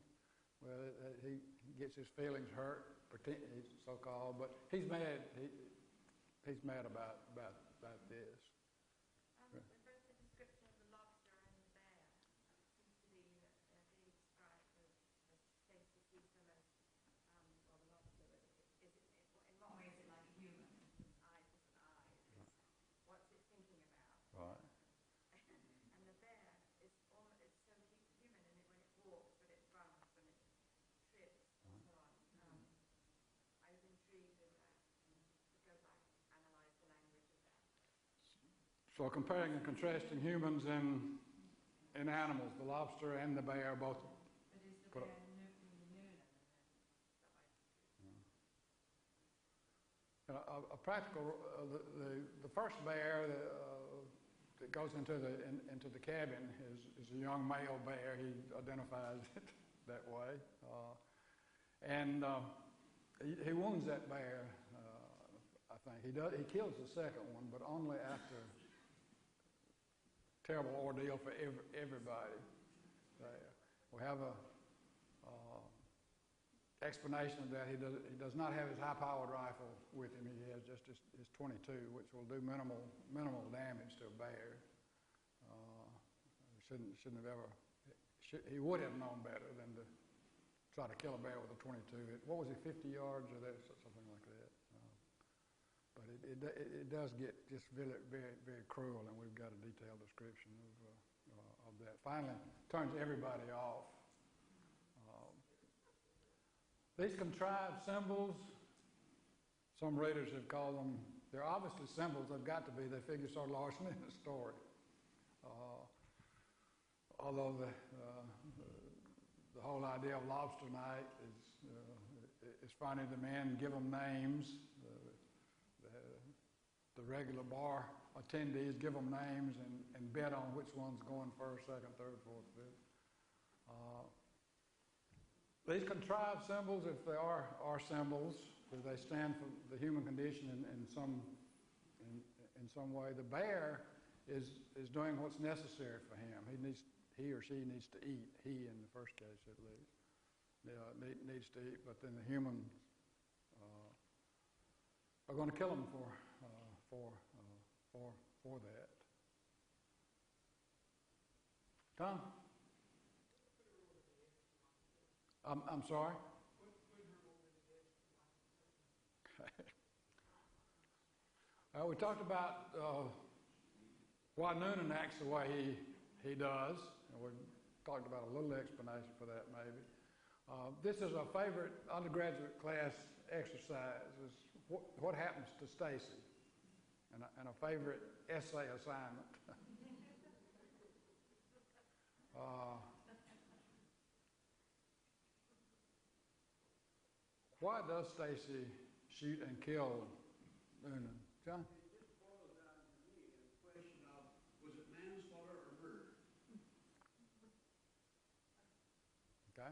Speaker 1: Well, he gets his feelings hurt, so-called, but he's mad. He's mad about this.
Speaker 9: Both the description of the lobster and the bear seems to be being described as Stacy sees them as, well, the lobster is in what way is it like a human? Its eyes, different eyes. What's it thinking about?
Speaker 1: Right.
Speaker 9: And the bear is almost, it's so human in it when it walks, when it runs, when it trips, and so on. I was intrigued in that to go back and analyse the language of that.
Speaker 1: So comparing and contrasting humans and animals, the lobster and the bear both.
Speaker 9: But is the
Speaker 1: Put
Speaker 9: bear
Speaker 1: up. A practical, the first bear that goes into the cabin is a young male bear. He identifies it that way, and he wounds that bear. I think he kills the second one, but only after terrible ordeal for everybody there. We have a explanation of that. He does not have his high-powered rifle with him. He has just his .22, which will do minimal damage to a bear. Shouldn't have ever. He would have known better than to try to kill a bear with a .22. What was it, 50 yards or that, something like that? But it does get just very, very, very cruel, and we've got a detailed description of that. Finally, turns everybody off. These contrived symbols, some readers have called them, they're obviously symbols, they've got to be, they figure so largely in the story. Although the whole idea of lobster night is funny, the men give them names, the regular bar attendees give them names and bet on which one's going first, second, third, fourth, fifth. These contrived symbols, if they are symbols, they stand for the human condition in some way. The bear is doing what's necessary for him. He or she needs to eat. He, in the first case, at least, needs to eat. But then the humans are going to kill him for that. Tom? I'm sorry? We talked about why Noonan acts the way he does, and we talked about a little explanation for that maybe. This is a favorite undergraduate class exercise, is what happens to Stacy, and a favorite essay assignment. Why does Stacy shoot and kill Noonan? John?
Speaker 6: It just boils down to me the question of, was it manslaughter or murder?
Speaker 1: Okay.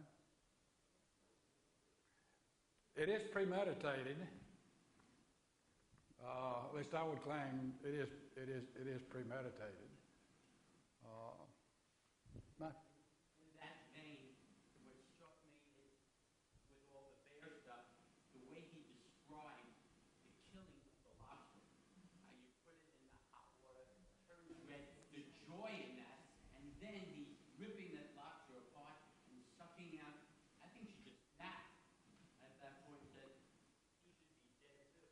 Speaker 1: It is premeditated. At least I would claim it is premeditated. Matt?
Speaker 10: In that vein, what struck me is, with all the bear stuff, the way he described the killing of the lobster, how you put it in the hot water, turns red, the joy in that, and then he's ripping that lobster apart and sucking out. I think she just snapped at that point and said, he should be dead too.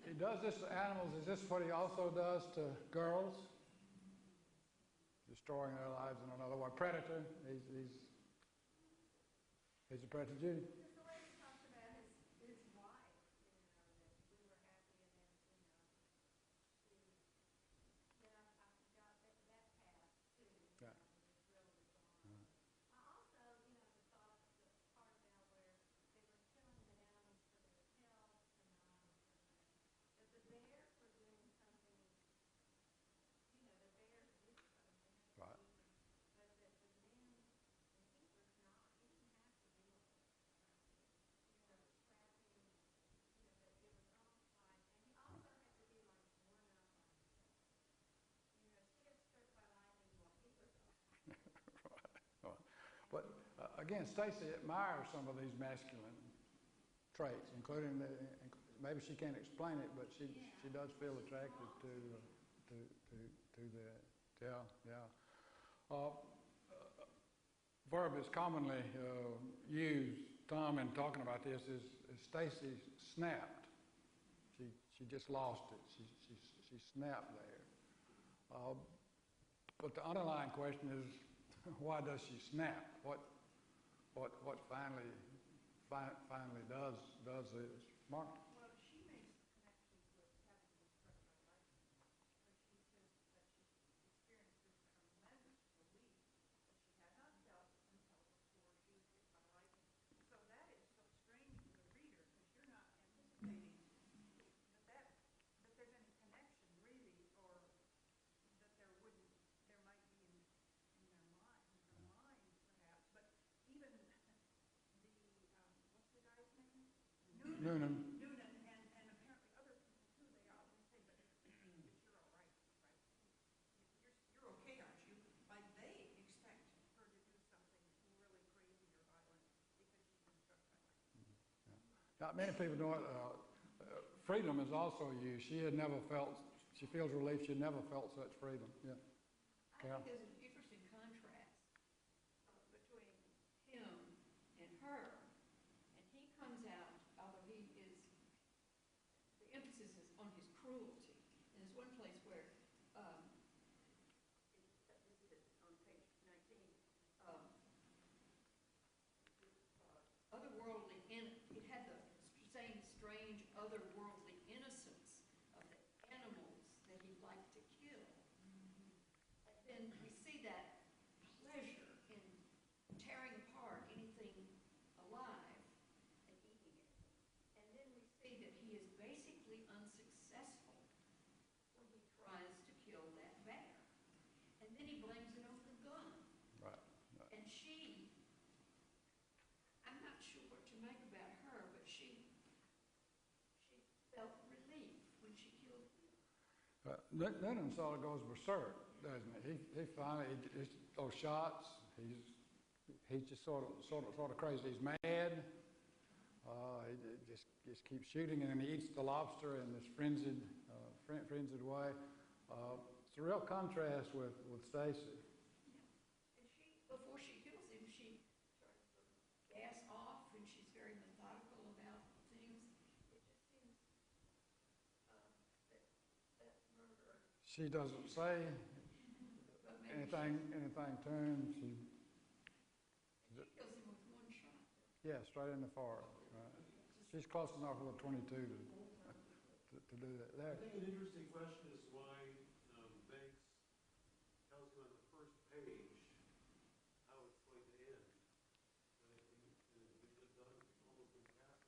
Speaker 1: he does this to animals. Is this what he also does to girls? Destroying their lives in another way. Predator. He's a predator. Judy?
Speaker 3: Just the way he talked about his wife, that we were happy and then, she, I forgot that passed too.
Speaker 1: Yeah.
Speaker 3: It's really gone. I also, the thought, the part about where they were killing the animals for their health that the bears were doing something, the bears did something.
Speaker 1: Right.
Speaker 3: But that the man, and he was not, he didn't have to deal with it. Trapping, that it was almost like, and he also had to be like one up on himself. She gets struck by lightning while he was off.
Speaker 1: Right. But again, Stacy admires some of these masculine traits, including maybe she can't explain it, but she does feel attracted to that. Yeah. Verb is commonly used, Tom, in talking about this is Stacy snapped. She just lost it. She snapped there. But the underlying question is, why does she snap? What finally does this? Mark?
Speaker 5: Well, she makes the connection with having been struck by lightning, when she says that she experienced this tremendous relief that she had not felt until before she was hit by lightning. So that is so strange to the reader, because you're not anticipating that there's any connection really, or that there might be in her mind perhaps. But even what's the guy's name?
Speaker 1: Noonan.
Speaker 5: Noonan, and apparently other people too, they always say, but you're all right, right? You're okay, aren't you? Like, they expect her to do something really crazy or violent because she's been struck by lightning.
Speaker 1: Not many people know it. Freedom is also used. She feels relief. She had never felt such freedom. Yeah.
Speaker 4: I think there's an interesting contrast between him and her. And he comes out, although he is, the emphasis is on his cruelty. And there's one place where, this is on page 19, otherworldly, it had the same strange otherworldly innocence of the animals that he liked to kill. And then we see that pleasure in tearing apart anything alive and eating it. And then we see that he is basically unsuccessful when he tries to kill that bear. And then he blames it on the gun.
Speaker 1: Right.
Speaker 4: And I'm not sure what to make about her, but she felt relief when she killed him.
Speaker 1: Noonan sort of goes berserk, doesn't he? He finally, those shots, he's just sort of crazy. He's mad. He just keeps shooting, and then he eats the lobster in this frenzied way. It's a real contrast with Stacy.
Speaker 4: And before she kills him, she turns the gas off, and she's very methodical about things. It just seems that murder.
Speaker 1: She doesn't say anything to him.
Speaker 4: She kills him with one shot.
Speaker 1: Yeah, straight in the forehead. Right. She's close enough with a 22 to do that. There.
Speaker 11: I think an interesting question is why Banks tells you on the first page how it's going to end. And we just done almost impassively.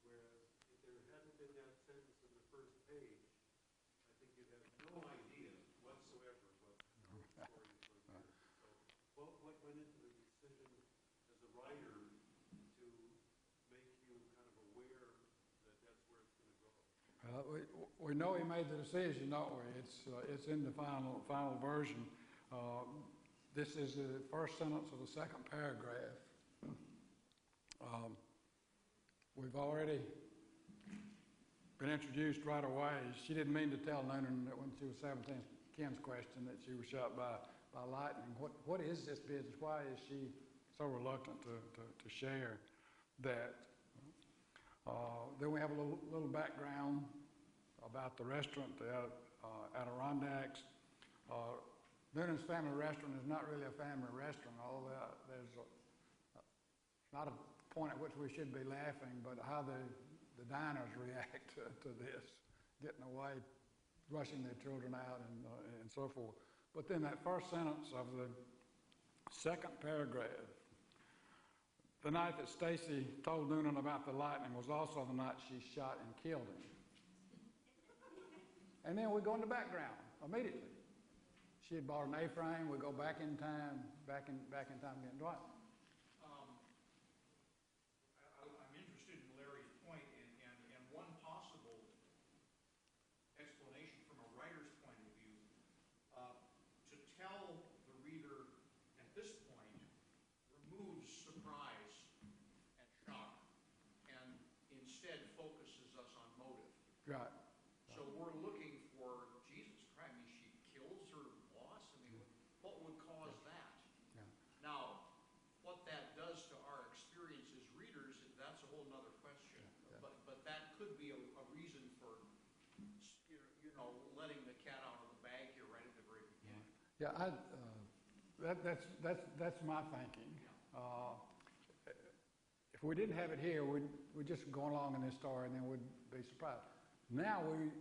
Speaker 11: Whereas if there hadn't been that sentence in the first page, I think you'd have no idea whatsoever what the story is going to be. So what went into the decision as a writer to make you kind of aware that that's where it's going to go?
Speaker 1: We know he made the decision, don't we? It's in the final version. This is the first sentence of the second paragraph. We've already been introduced right away. She didn't mean to tell Noonan that when she was 17, Ken's question, that she was shot by lightning. What is this business? Why is she so reluctant to share that? Then we have a little background about the restaurant, the Adirondacks. Noonan's Family Restaurant is not really a family restaurant, although there's not a point at which we should be laughing, but how the diners react to this, getting away, rushing their children out and so forth. But then that first sentence of the second paragraph, the night that Stacy told Noonan about the lightning was also the night she shot and killed him. And then we go in the background immediately. She had bought an A-frame. We go back in time, back in time again. Dwight?
Speaker 6: I'm interested in Larry's point, and one possible explanation from a writer's point of view, to tell the reader at this point removes surprise and shock, and instead focuses us on motive.
Speaker 1: Right.
Speaker 6: So we're looking for, Jesus Christ, I mean, she kills her boss? I mean, what would cause that?
Speaker 1: Yeah.
Speaker 6: Now, what that does to our experience as readers, that's a whole nother question.
Speaker 1: Yeah.
Speaker 6: But that could be a reason for, letting the cat out of the bag here right at the very beginning.
Speaker 1: Yeah, that's my thinking. If we didn't have it here, we'd just go along in this story and then we'd be surprised. Now we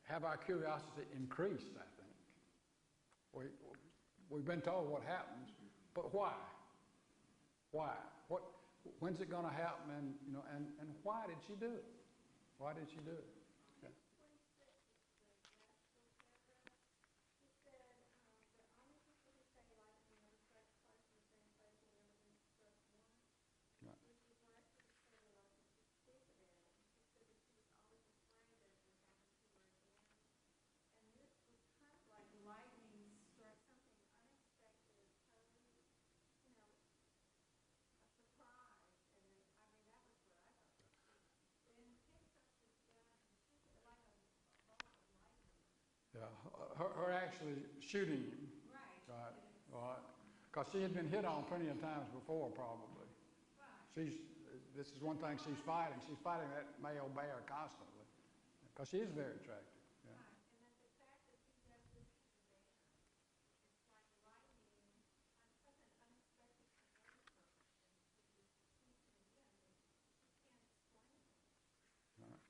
Speaker 1: have our curiosity increased, I think. We've been told what happens, but why? Why? When's it going to happen? And why did she do it? Why did she do it? Okay.
Speaker 3: Lightning struck something unexpected, totally, a surprise, and then, I mean, that was what I thought. Then picks up this gun and shoots it like a bolt of lightning.
Speaker 1: Yeah, her actually shooting him.
Speaker 3: Right.
Speaker 1: Right. Because she had been hit on plenty of times before, probably.
Speaker 3: Right.
Speaker 1: This is one thing she's fighting. She's fighting that male bear constantly. Because she is very attractive. Yeah.
Speaker 3: Right, and then the fact that he does this to the bear, it's like lightning, such an unexpected behavior, and it seems to me, again, that you can't explain it.
Speaker 1: Right.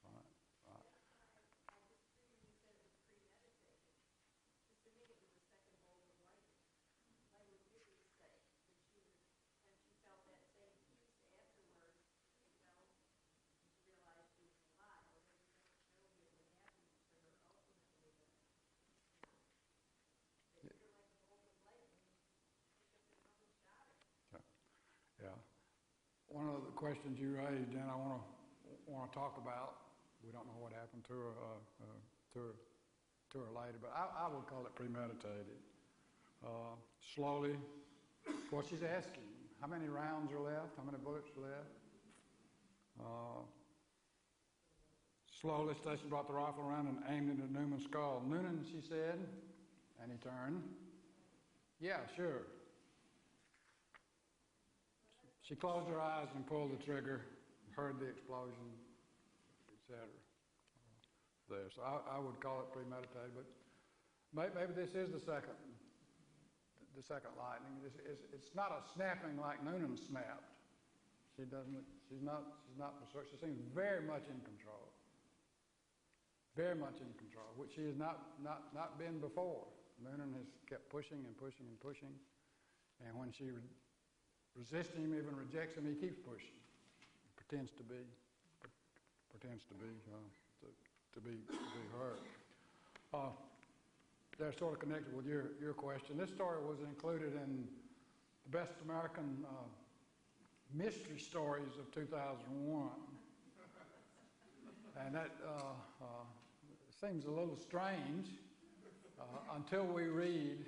Speaker 1: Right. Right.
Speaker 3: That's why I disagree when you said it was premeditated. Because to me, it was the second bolt of lightning. They would really say that she was, and she felt that same peace afterwards, she realized she was alive, or everything showed me what happened to her ultimately, that, they hit her like a bolt of lightning, because they probably shot her.
Speaker 1: Yeah. One of the questions you raised, Dan, I want to talk about. We don't know what happened to her later, but I would call it premeditated. Slowly, what she's asking, how many rounds are left? How many bullets are left? Slowly, Stacy brought the rifle around and aimed it at Newman's skull. Noonan, she said, and he turned. Yeah, sure. She closed her eyes and pulled the trigger, heard the explosion, etc. There, so I would call it premeditated, but maybe this is the second lightning. It's not a snapping like Noonan snapped. She's not for sure. She seems very much in control. Very much in control, which she has not been before. Noonan has kept pushing and pushing and pushing, and when she resists him, even rejects him, he keeps pushing. Pretends to be her. They're sort of connected with your question. This story was included in the Best American Mystery Stories of 2001. And that seems a little strange until we read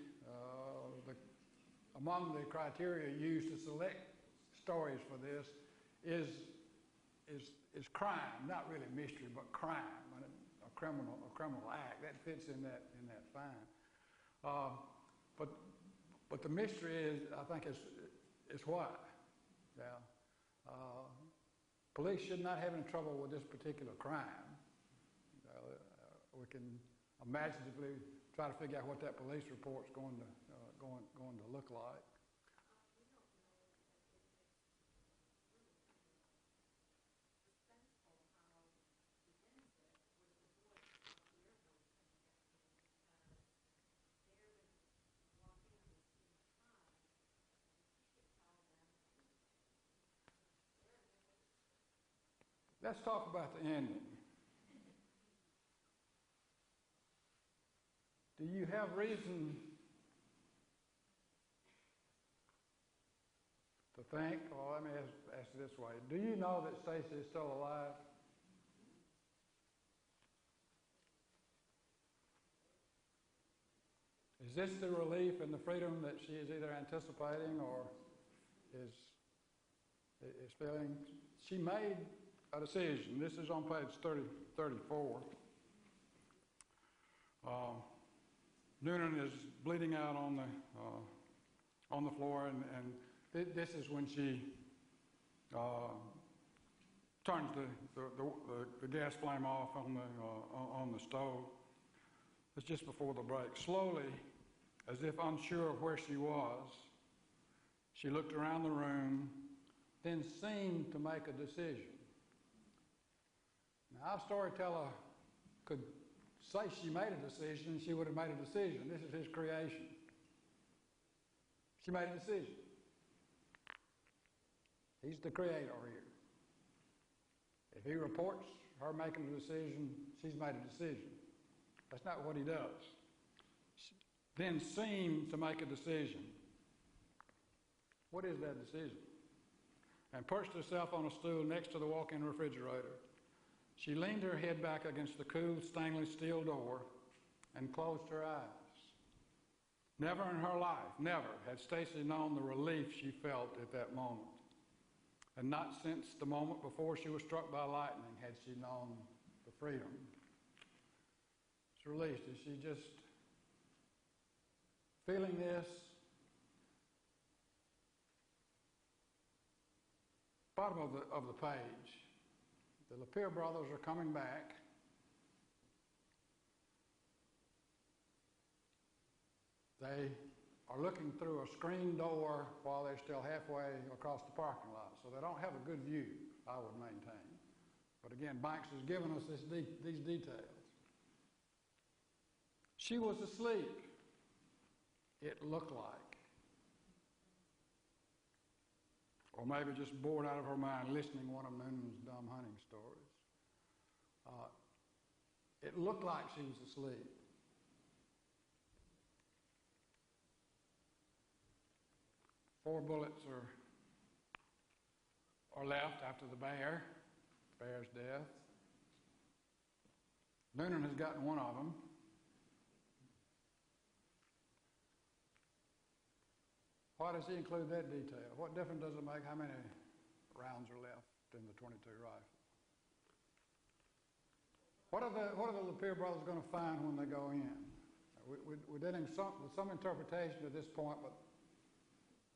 Speaker 1: among the criteria used to select stories for this is crime, not really mystery, but crime, a criminal act. That fits in that fine. But the mystery is, I think, is what? Yeah. Police should not have any trouble with this particular crime. we can imaginatively try to figure out what that police report's going to look like. Let's talk about the ending. Do you have reason to think, or let me ask it this way, do you know that Stacy is still alive? Is this the relief and the freedom that she is either anticipating or is feeling? She made a decision. This is on page 34. Noonan is bleeding out on the floor, and this is when she turns the gas flame off on the stove. It's just before the break. Slowly, as if unsure of where she was, she looked around the room, then seemed to make a decision. Now, our storyteller could say she made a decision, she would have made a decision. This is his creation. She made a decision. He's the creator here. If he reports her making a decision, she's made a decision. That's not what he does. Then seemed to make a decision. What is that decision? And perched herself on a stool next to the walk-in refrigerator. She leaned her head back against the cool stainless steel door and closed her eyes. Never in her life, never, had Stacy known the relief she felt at that moment. And not since the moment before she was struck by lightning had she known the freedom. It's released. Is she just feeling this? Bottom of the page. The Lapierre brothers are coming back. They are looking through a screen door while they're still halfway across the parking lot, so they don't have a good view, I would maintain. But again, Banks has given us these details. She was asleep, it looked like. Or maybe just bored out of her mind listening to one of Noonan's dumb hunting stories. It looked like she was asleep. Four bullets are left after the bear's death. Noonan has gotten one of them. Why does he include that detail? What difference does it make how many rounds are left in the .22 rifle? What are the Lapierre brothers going to find when they go in? We're dealing with some interpretation at this point, but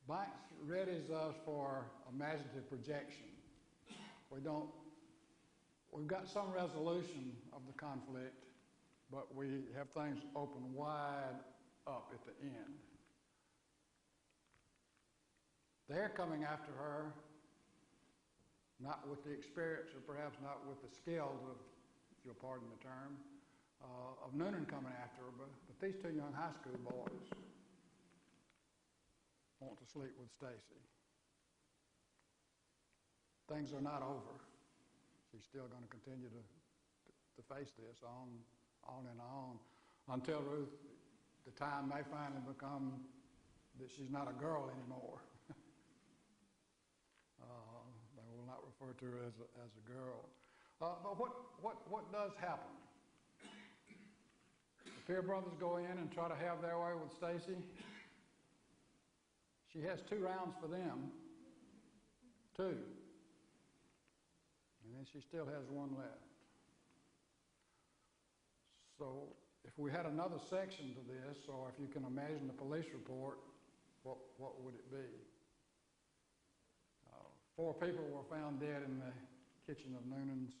Speaker 1: Banks readies us for imaginative projection. We've got some resolution of the conflict, but we have things open wide up at the end. They're coming after her, not with the experience or perhaps not with the skills of, if you'll pardon the term, of Noonan coming after her, but these two young high school boys want to sleep with Stacy. Things are not over. She's still going to continue to face this on and on until Ruth, the time may finally become that she's not a girl anymore. They will not refer to her as a girl. But what does happen? The Lapierre brothers go in and try to have their way with Stacy. She has 2 rounds for them. 2. And then she still has 1 left. So if we had another section to this, or if you can imagine the police report, what would it be? 4 people were found dead in the kitchen of Noonan's.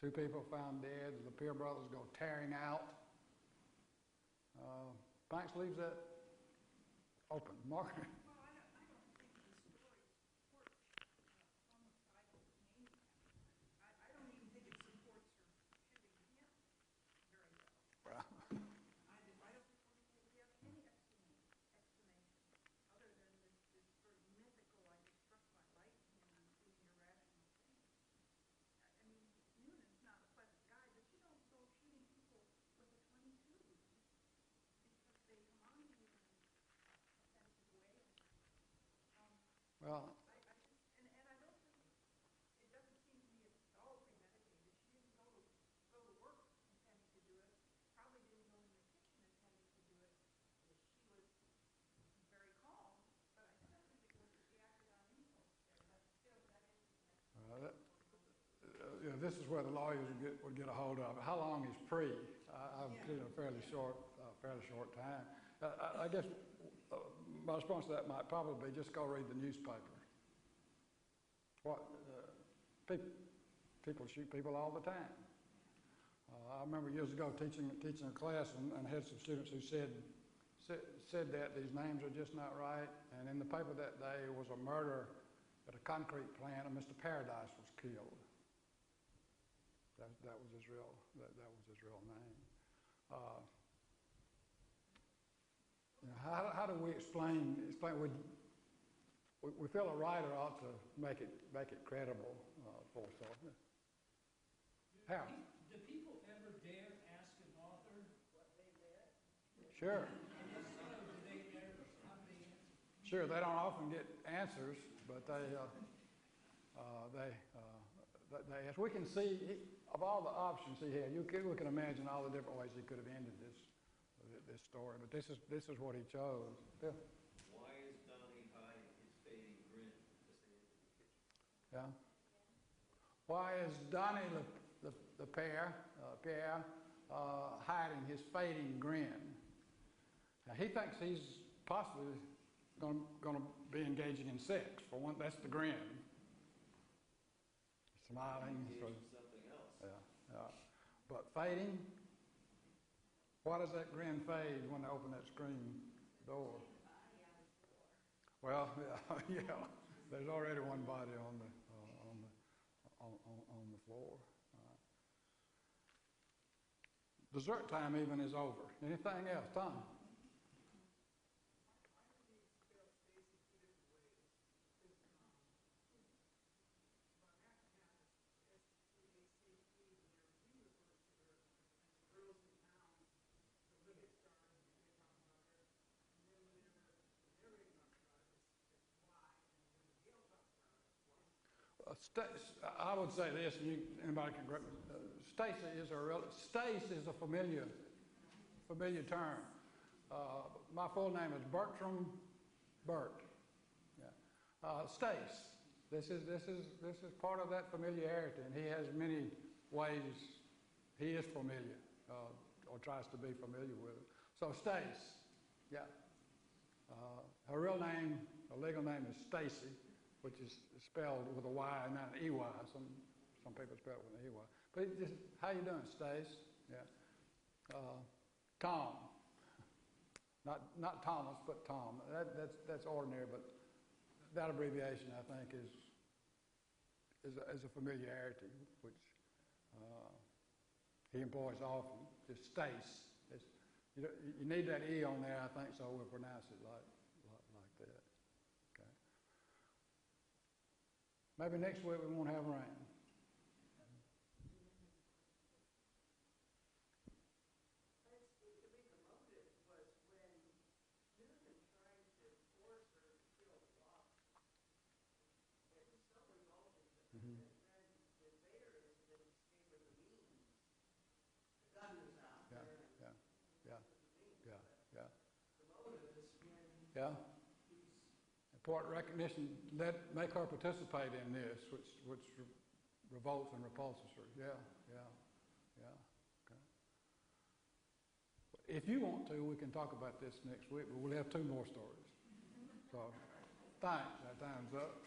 Speaker 1: 2 people found dead as the Peer brothers go tearing out. Banks leaves that open. Margaret?
Speaker 5: Well, I don't think the story supports homicidal maniac. I don't even think it supports her shooting him very well.
Speaker 1: Well,
Speaker 5: I don't think we have any explanation other than this sort of mythical, I was struck by lightning and I'm doing irrational things. I mean, Noonan's not a pleasant guy, but you don't go shooting people with a .22 because they come on to you in an offensive way.
Speaker 1: well,
Speaker 5: I just, and I don't think, it doesn't seem to me at all premeditated. She didn't go to work intending to do it, probably didn't go in the kitchen intending to do it. She was very calm, but I still think it was, she acted on impulse there, but still, that is the next.
Speaker 1: this is where the lawyers would get a hold of it. How long is pre? I've given a fairly short time. I guess my response to that might probably be just go read the newspaper. What people shoot people all the time. I remember years ago teaching a class and had some students who said that these names are just not right. And in the paper that day was a murder at a concrete plant, and Mr. Paradise was killed. That was his real name. How do we explain? We feel a writer ought to make it credible for us. How?
Speaker 10: Do people ever dare ask an author what they read?
Speaker 1: Sure.
Speaker 10: And if so, do they ever, how do they answer?
Speaker 1: Sure, they don't often get answers, but they ask. We can see, of all the options he had, we can imagine all the different ways he could have ended this story, but this is what he chose. Bill?
Speaker 7: Why is Donnie hiding his fading grin as they enter the kitchen?
Speaker 1: Yeah. Why is Donnie the Pierre hiding his fading grin? Now, he thinks he's possibly going to be engaging in sex. For one, that's the grin. Smiling.
Speaker 7: Something else.
Speaker 1: Yeah. But fading. Why does that grin fade when they open that screen door? Well, yeah. There's already one body on the floor. Dessert time even is over. Anything else, Tom? I would say this, and anybody can correct me. Stace is a familiar term. My full name is Bertram Burt. Yeah. Stace. This is part of that familiarity, and he has many ways he is familiar or tries to be familiar with it. So Stace, yeah. Her real name, her legal name is Stacy, which is spelled with a Y and not an EY. Some people spell it with an EY. But just, how you doing, Stace? Yeah. Tom. Not Thomas, but Tom. That's ordinary, but that abbreviation, I think, is a familiarity, which he employs often. Just Stace. You need that E on there, I think, so we'll pronounce it like that. Okay. Maybe next week we won't have rain. Yeah. Important recognition, make her participate in this, which revolts and repulses her. Yeah. Okay. If you want to, we can talk about this next week, but we'll have 2 more stories. So, thanks. Our time's up.